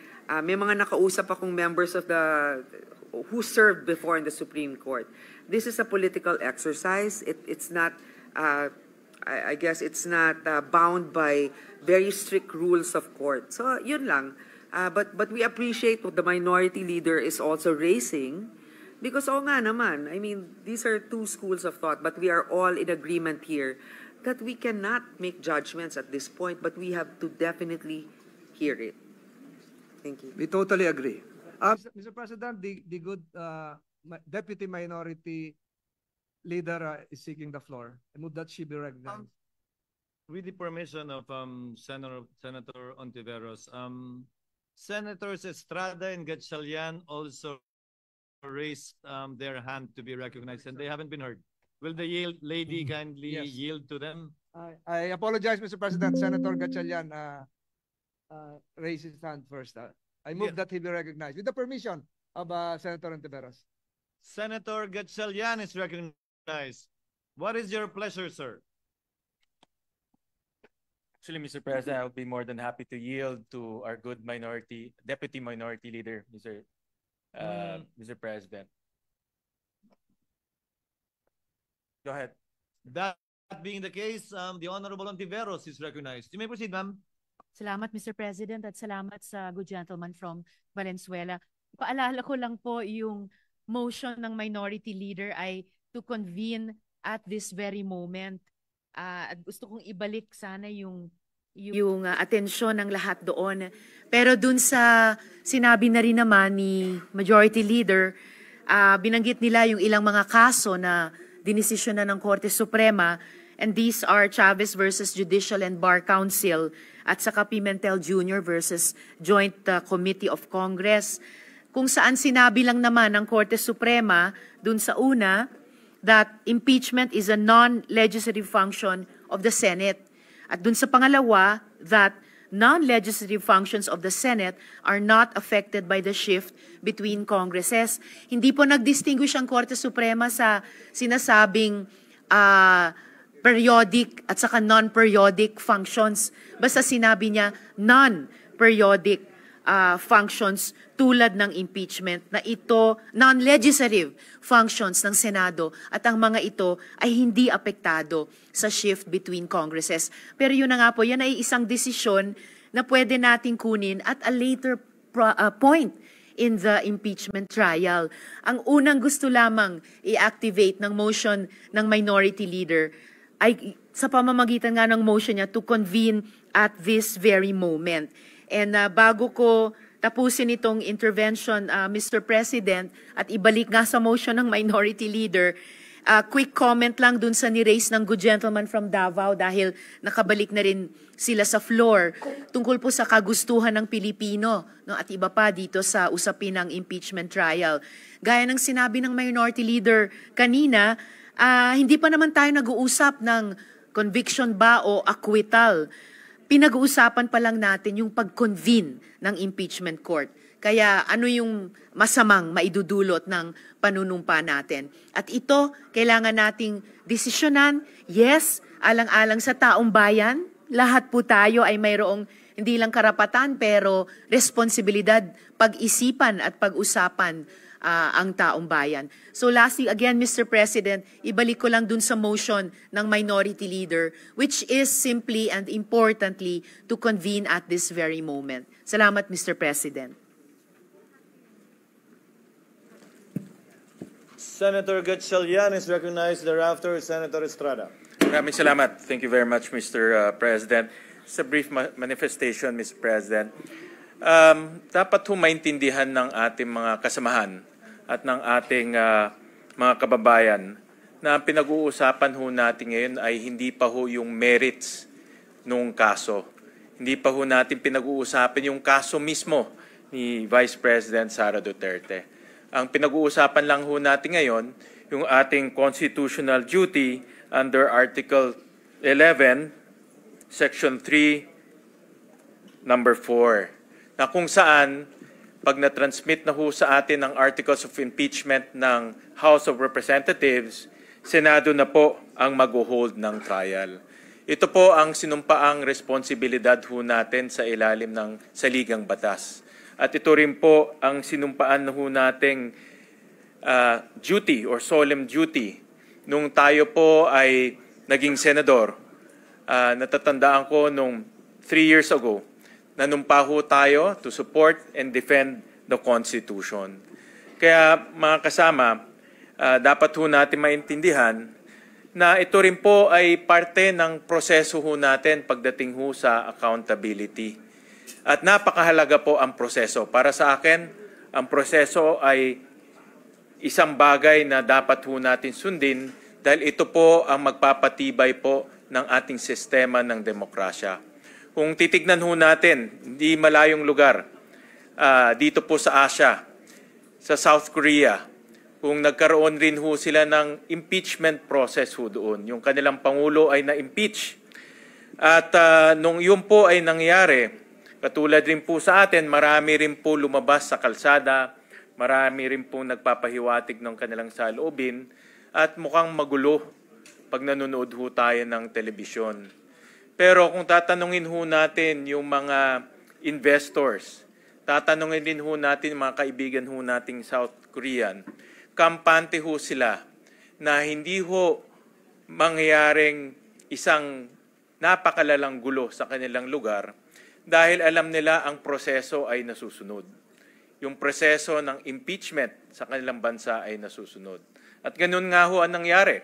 may mga nakausap akong members of who served before in the Supreme Court. This is a political exercise. It's not, I guess, it's not bound by very strict rules of court. So, yun lang. But we appreciate what the minority leader is also raising because nga naman, I mean, these are two schools of thought, but we are all in agreement here that we cannot make judgments at this point, but we have to definitely hear it. Thank you. We totally agree. Mr. President, the good Deputy Minority Leader is seeking the floor. I move that she be recognized. With the permission of Senator Ontiveros, Senators Estrada and Gatchalian also raised their hand to be recognized, and they haven't been heard. Will the lady kindly yield to them? I apologize, Mr. President. Senator Gatchalian raised his hand first. I move that he be recognized with the permission of Senator Ontiveros. Senator Gatchalian is recognized. What is your pleasure, sir? Actually, Mr. President, I would be more than happy to yield to our good Deputy Minority Leader, Mr. President. Go ahead. That being the case, the Honorable Ontiveros is recognized. You may proceed, ma'am. Salamat, Mr. President, at salamat sa good gentleman from Valenzuela. Paalala ko lang po yung motion ng Minority Leader ay to convene at this very moment. At gusto kong ibalik sana yung atensyon ng lahat doon. Pero dun sa sinabi na rin naman ni Majority Leader, binanggit nila yung ilang mga kaso na dinesisyon na ng Korte Suprema, and these are Chavez versus Judicial and Bar Council at saka Pimentel Jr. versus Joint Committee of Congress, kung saan sinabi lang naman ng Korte Suprema dun sa una that impeachment is a non-legislative function of the Senate. At dun sa pangalawa, that non-legislative functions of the Senate are not affected by the shift between Congresses. Hindi po nag-distinguish ang Korte Suprema sa sinasabing periodic at saka non-periodic functions. Basta sinabi niya non-periodic functions tulad ng impeachment na ito, non-legislative functions ng Senado at ang mga ito ay hindi apektado sa shift between Congresses. Pero yun na nga po, yan ay isang desisyon na pwede nating kunin at a later point in the impeachment trial. Ang unang gusto lamang i-activate ng motion ng minority leader ay sa pamamagitan nga ng motion niya to convene at this very moment. And bago ko tapusin itong intervention, Mr. President, at ibalik nga sa motion ng minority leader, quick comment lang dun sa ni-raise ng good gentleman from Davao dahil nakabalik na rin sila sa floor tungkol po sa kagustuhan ng Pilipino, no, at iba pa dito sa usapin ng impeachment trial. Gaya ng sinabi ng minority leader kanina, hindi pa naman tayo nag-uusap ng conviction ba o acquittal. Pinag-uusapan pa lang natin yung pag-convene ng impeachment court. Kaya ano yung masamang maidudulot ng panunumpa natin? At ito, kailangan nating desisyonan. Yes, alang-alang sa taong bayan, lahat po tayo ay mayroong hindi lang karapatan pero responsibilidad, pag-isipan at pag-usapan ang taong bayan. So lastly, again, Mr. President, ibalik ko lang dun sa motion ng minority leader, which is simply and importantly to convene at this very moment. Salamat, Mr. President. Senator Gatchalian is recognized. Thereafter, Senator Estrada. Maraming salamat. Thank you very much, Mr. President. It's a brief manifestation, Mr. President. Dapat maintindihan ng ating mga kasamahan at ng ating mga kababayan na pinag-uusapan natin ngayon ay hindi pa yung merits nung kaso. Hindi pa natin pinag-uusapan yung kaso mismo ni Vice President Sara Duterte. Ang pinag-uusapan lang natin ngayon yung ating constitutional duty under Article 11, Section 3, Number 4. Na kung saan, pag na-transmit na sa atin ang Articles of Impeachment ng House of Representatives, Senado na po ang mag-hold ng trial. Ito po ang sinumpaang responsibilidad natin sa ilalim ng saligang batas. At ito rin po ang sinumpaan nating duty or solemn duty nung tayo po ay naging senador. Natatandaan ko nung 3 years ago, nanumpa tayo to support and defend the Constitution. Kaya mga kasama, dapat natin maintindihan na ito rin po ay parte ng proseso natin pagdating sa accountability. At napakahalaga po ang proseso. Para sa akin, ang proseso ay isang bagay na dapat natin sundin dahil ito po ang magpapatibay po ng ating sistema ng demokrasya. Kung titignan natin, hindi malayong lugar, dito po sa Asia, sa South Korea, kung nagkaroon rin sila ng impeachment process doon. Yung kanilang Pangulo ay na-impeach. At nung yun po ay nangyari, katulad rin po sa atin, marami rin po lumabas sa kalsada, marami rin po nagpapahiwatig ng kanilang saloobin, at mukhang magulo pag nanonood tayo ng telebisyon. Pero kung tatanungin natin yung mga investors, tatanungin din natin yung mga kaibigan nating South Korean, kampante sila na hindi mangyayaring isang napakalalang gulo sa kanilang lugar dahil alam nila ang proseso ay nasusunod. Yung proseso ng impeachment sa kanilang bansa ay nasusunod. At ganun nga ang nangyari.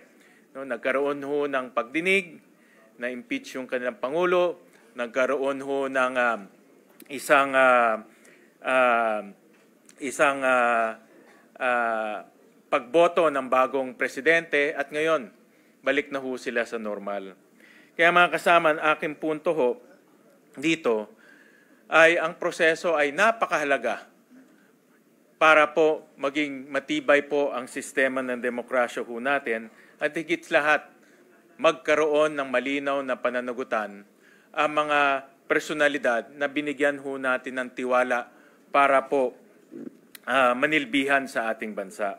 No, nagkaroon ng pagdinig, na-impeach yung kanilang Pangulo, nagkaroon ng isang pagboto ng bagong presidente at ngayon, balik na sila sa normal. Kaya mga kasama, ang aking punto dito ay ang proseso ay napakahalaga para po maging matibay po ang sistema ng demokrasya natin at higit lahat, magkaroon ng malinaw na pananagutan ang mga personalidad na binigyan natin ng tiwala para po manilbihan sa ating bansa.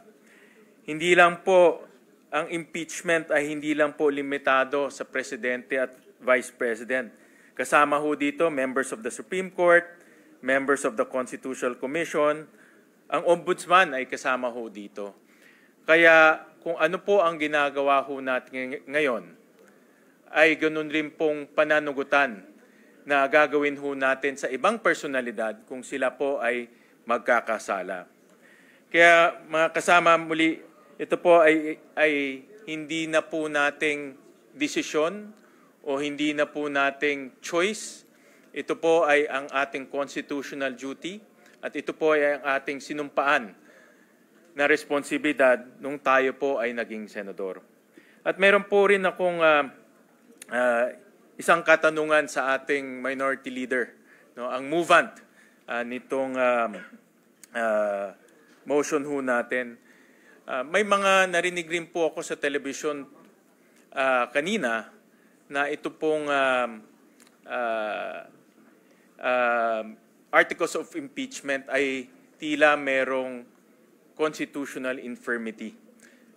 Hindi lang po ang impeachment ay hindi lang po limitado sa Presidente at Vice President. Kasama dito members of the Supreme Court, members of the Constitutional Commission, ang Ombudsman ay kasama dito. Kaya kung ano po ang ginagawa natin ngayon, ay ganun rin pong pananugutan na gagawin ho natin sa ibang personalidad kung sila po ay magkakasala. Kaya mga kasama, muli, ito po ay hindi na po nating desisyon o hindi na po nating choice. Ito po ay ang ating constitutional duty at ito po ay ang ating sinumpaan na responsibilidad nung tayo po ay naging senador. At meron po rin akong isang katanungan sa ating minority leader, no, ang movant nitong motion ho natin. May mga narinig rin po ako sa television kanina na ito pong articles of impeachment ay tila merong constitutional infirmity.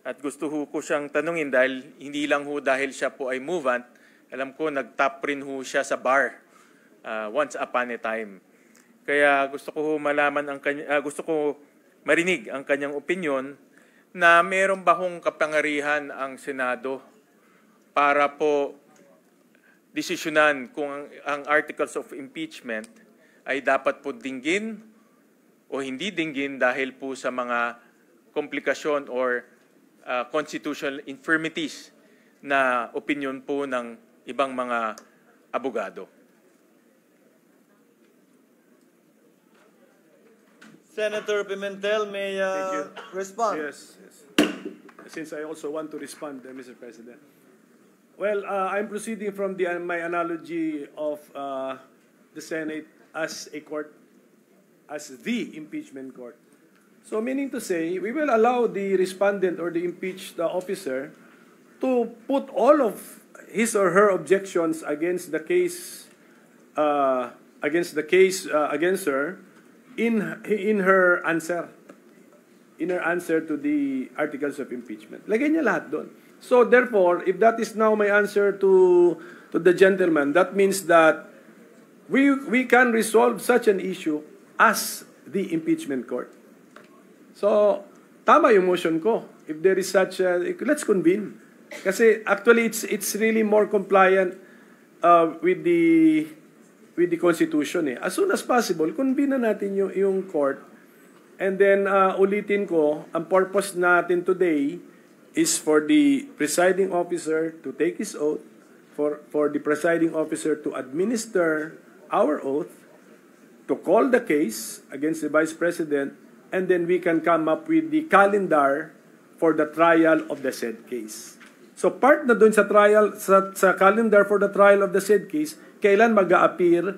At gusto ko siyang tanungin dahil hindi lang ho dahil siya po ay movant, alam ko nag-top rin ho siya sa bar once upon a time. Kaya gusto ko malaman gusto ko marinig ang kanyang opinion na meron ba hong kapangyarihan ang Senado para po desisyonan kung ang articles of impeachment ay dapat po dinggin o hindi dinggin dahil po sa mga komplikasyon or constitutional infirmities na opinion po ng ibang mga abogado. Senator Pimentel may respond. Yes. Since I also want to respond, Mr. President. Well, I'm proceeding from my analogy of the Senate as a court, as the impeachment court. So meaning to say, we will allow the respondent or the impeached officer to put all of his or her objections against the case, against her in her answer. In her answer to the articles of impeachment. Lagay niya lahat doon. So therefore, if that is now my answer to the gentleman, that means that we can resolve such an issue as the impeachment court. So, tama yung motion ko. If there is such let's convene. Kasi actually it's really more compliant with the Constitution eh. As soon as possible, convene na natin yung court. And then ulitin ko, ang purpose natin today is for the presiding officer to take his oath, for the presiding officer to administer our oath, to call the case against the Vice President, and then we can come up with the calendar for the trial of the said case. So part na dun sa trial, sa calendar for the trial of the said case, kailan mag-a-appear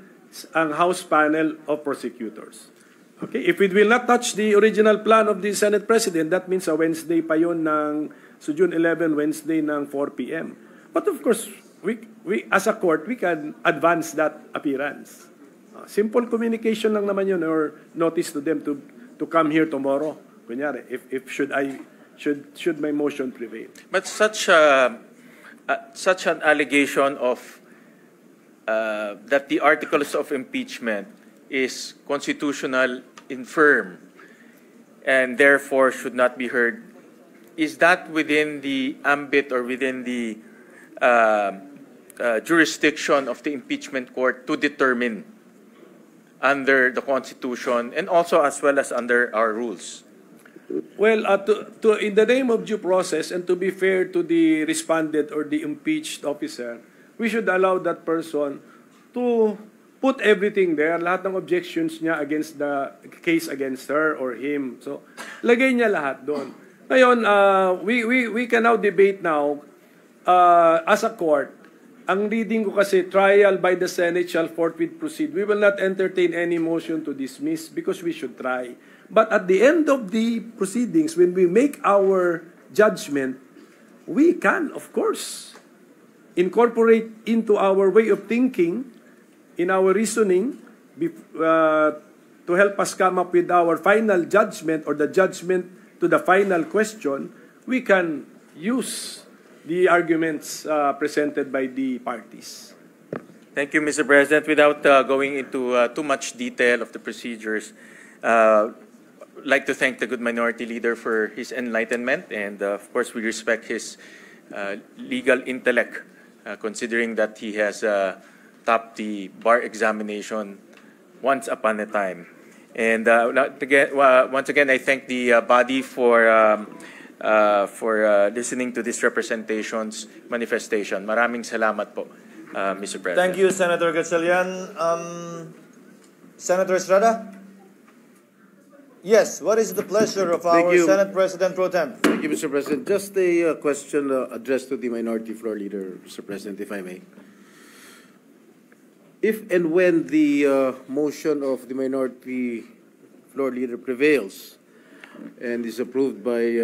ang House Panel of Prosecutors. Okay, if we will not touch the original plan of the Senate President, that means Wednesday pa yun so June 11, Wednesday ng 4 p.m. But of course, we as a court, we can advance that appearance. Simple communication lang naman yun or notice to them to come here tomorrow. Kunyari, if should my motion prevail. But such an allegation of that the articles of impeachment is constitutional infirm and therefore should not be heard, is that within the ambit or within the jurisdiction of the impeachment court to determine under the Constitution and also as well as under our rules? Well, in the name of due process and to be fair to the respondent or the impeached officer, we should allow that person to put everything there, lahat ng objections niya against the case against her or him. So, lagay niya lahat doon. Ngayon, we can now debate now as a court. Ang reading ko kasi, trial by the Senate shall forthwith proceed. We will not entertain any motion to dismiss because we should try. But at the end of the proceedings, when we make our judgment, we can, of course, incorporate into our way of thinking, in our reasoning, to help us come up with our final judgment or the judgment to the final question, we can use the arguments presented by the parties. Thank you, Mr. President. Without going into too much detail of the procedures, I'd like to thank the good minority leader for his enlightenment, and of course we respect his legal intellect, considering that he has stop the bar examination once upon a time. And once again, I thank the body for listening to this representation's manifestation. Maraming salamat po, Mr. President. Thank you, Senator Gatchalian. Senator Estrada? Yes, what is the pleasure of our Senate President Pro Tem? Thank you, Mr. President. Just a question addressed to the Minority Floor Leader, Mr. President, if I may. If and when the motion of the Minority Floor Leader prevails and is approved by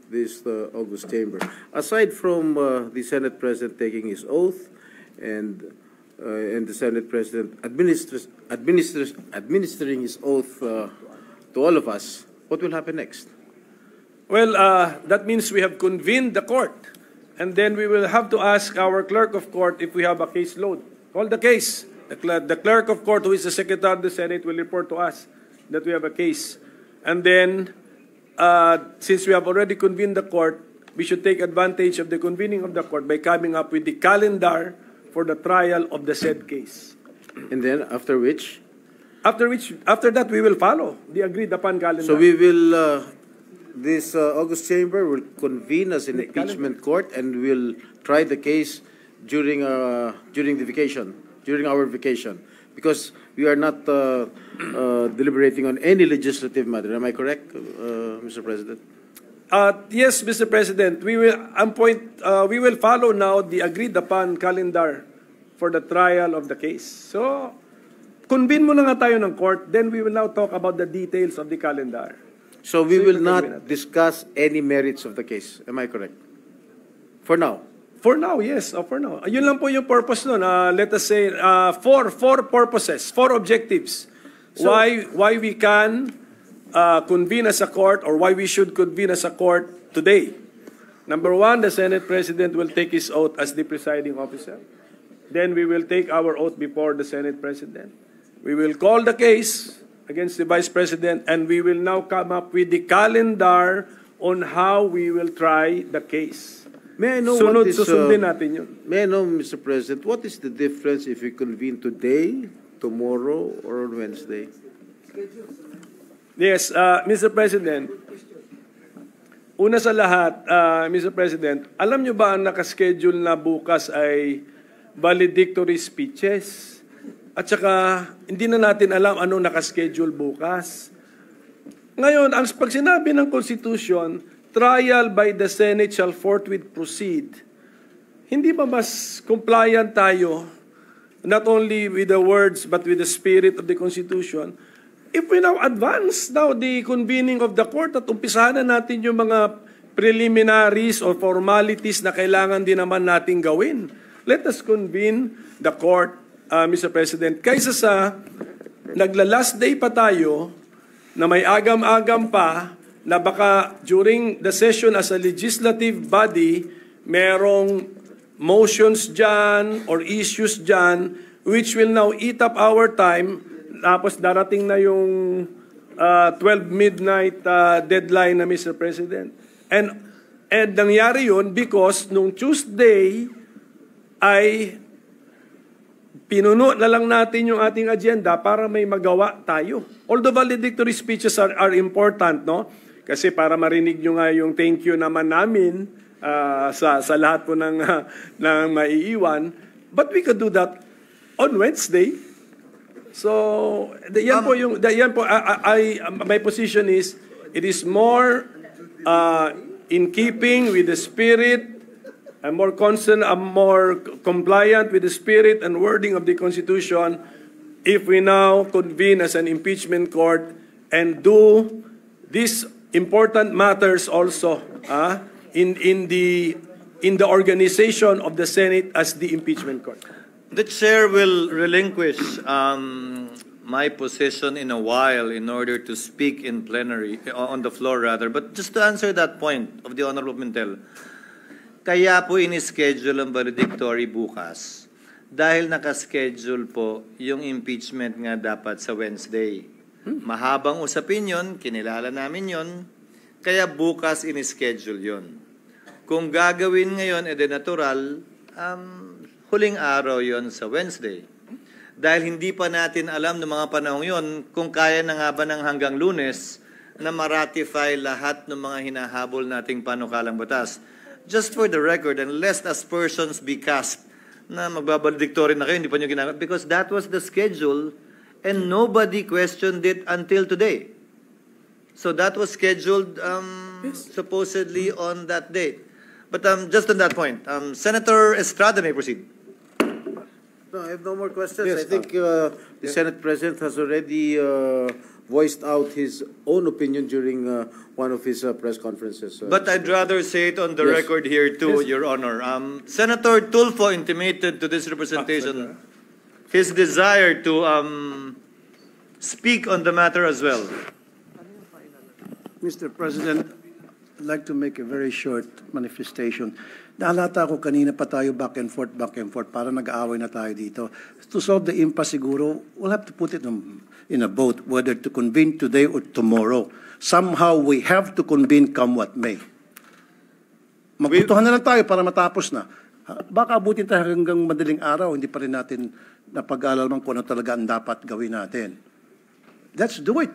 this August Chamber, aside from the Senate President taking his oath and the Senate President administering his oath to all of us, what will happen next? Well, that means we have convened the court, and then we will have to ask our clerk of court if we have a case load. Call the case. The clerk of court, who is the Secretary of the Senate, will report to us that we have a case. And then, since we have already convened the court, we should take advantage of the convening of the court by coming up with the calendar for the trial of the said case. And then, after that, we will follow the agreed upon calendar. So we will, this August Chamber will convene as an impeachment court and will try the case during our vacation, because we are not deliberating on any legislative matter. Am I correct, Mr. President? Yes, Mr. President. We will follow now the agreed upon calendar for the trial of the case. So, convene muna nga tayo ng court, then we will now talk about the details of the calendar. So we will not discuss any merits of the case. Am I correct? For now? For now, yes. For now. Yun lang po yung purpose nun. Let us say, four purposes, four objectives. So, why we can convene as a court, or why we should convene as a court today. Number one, the Senate President will take his oath as the presiding officer. Then we will take our oath before the Senate President. We will call the case against the Vice President, and we will now come up with the calendar on how we will try the case. May I know susundin natin yun. May I know, Mr. President, what is the difference if we convene today, tomorrow, or on Wednesday? Yes, Mr. President. Una sa lahat, Mr. President, alam nyo ba ang nakaschedule na bukas ay valedictory speeches? At saka, hindi na natin alam anong nakaschedule bukas. Ngayon, pag sinabi ng Constitution, trial by the Senate shall forthwith proceed. Hindi ba mas compliant tayo, not only with the words, but with the spirit of the Constitution, if we now advance the convening of the court at umpisahan na natin yung mga preliminaries or formalities na kailangan din naman natin gawin. Let us convene the court, Mr. President, kaysa sa nagla-last day pa tayo na may agam-agam pa na baka during the session as a legislative body, merong motions dyan or issues dyan which will now eat up our time, tapos darating na yung 12 midnight deadline na, Mr. President. And nangyari yun because nung Tuesday ay pinuno na lang natin yung ating agenda para may magawa tayo. Although valedictory speeches are important, no? Kasi para marinig nyo nga yung thank you naman namin sa lahat po ng maiiwan. But we could do that on Wednesday. So, my position is, it is more in keeping with the spirit, I'm more concerned, I'm more compliant with the spirit and wording of the Constitution if we now convene as an impeachment court and do these important matters also in the organization of the Senate as the impeachment court. The chair will relinquish my position in a while in order to speak in plenary, on the floor rather. But just to answer that point of the Honorable Mintel, kaya po in-schedule ang valedictory bukas dahil nakaschedule po yung impeachment nga dapat sa Wednesday. Mahabang usapin yun, kinilala namin yun, kaya bukas in-schedule yun. Kung gagawin ngayon, natural, huling araw yon sa Wednesday. Dahil hindi pa natin alam ng mga panahong yon kung kaya na nga ba ng hanggang Lunes na ma-ratify lahat ng mga hinahabol nating panukalang batas. Just for the record, and lest as persons be cast na magbabaliktorin na kayo, hindi pa nyo ginagawa, because that was the schedule and nobody questioned it until today. So that was scheduled supposedly on that date. But just on that point, Senator Estrada may proceed. No, I have no more questions. Yes, I think the Senate President has already voiced out his own opinion during one of his press conferences. But I'd rather say it on the record here too, Your Honor. Senator Tulfo intimated to this representation his desire to speak on the matter as well. Mr. President, I'd like to make a very short manifestation. Nahalata ko kanina pa tayo back and forth, para nag-aaway na tayo dito. To solve the impasse siguro, we'll have to put it in a vote, whether to convene today or tomorrow. Somehow we have to convene come what may. Magbutuhan na lang tayo para matapos na. Baka abutin tayo hanggang madaling araw, hindi pa rin natin napag-alalaman kung ano talaga ang dapat gawin natin. Let's do it.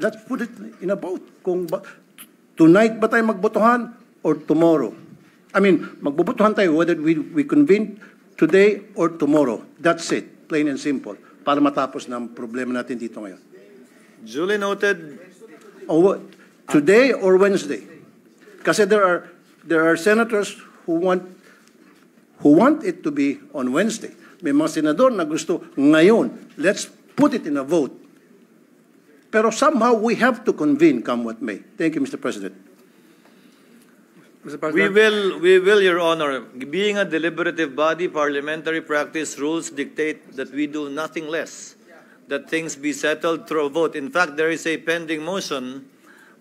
Let's put it in a vote. Tonight ba tayo magbotohan or tomorrow? I mean, magbobotohan tayo whether we convene today or tomorrow. That's it, plain and simple, para matapos na ang problema natin dito ngayon. Duly noted. Today or Wednesday? Kasi there are senators who want it to be on Wednesday. May mga senador na gusto ngayon. Let's put it in a vote. Pero somehow we have to convene come what may. Thank you, Mr. President. Mr. President. We will, Your Honor. Being a deliberative body, parliamentary practice rules dictate that we do nothing less, that things be settled through a vote. In fact, there is a pending motion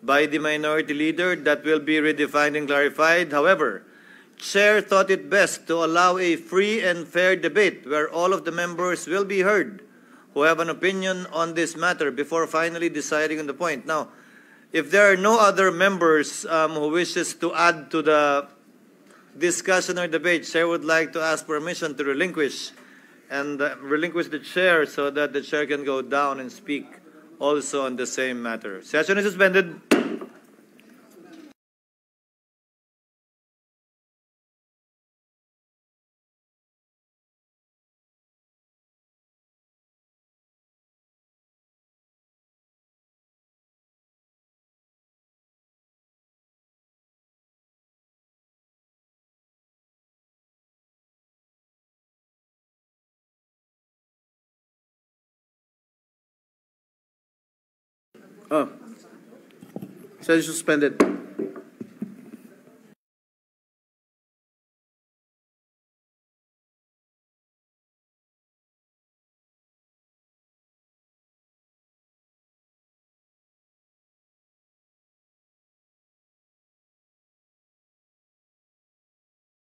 by the minority leader that will be redefined and clarified. However, Chair thought it best to allow a free and fair debate where all of the members will be heard who have an opinion on this matter before finally deciding on the point. Now, if there are no other members who wishes to add to the discussion or debate, Chair would like to ask permission to relinquish the chair so that the chair can go down and speak also on the same matter. Session is suspended. Session suspended.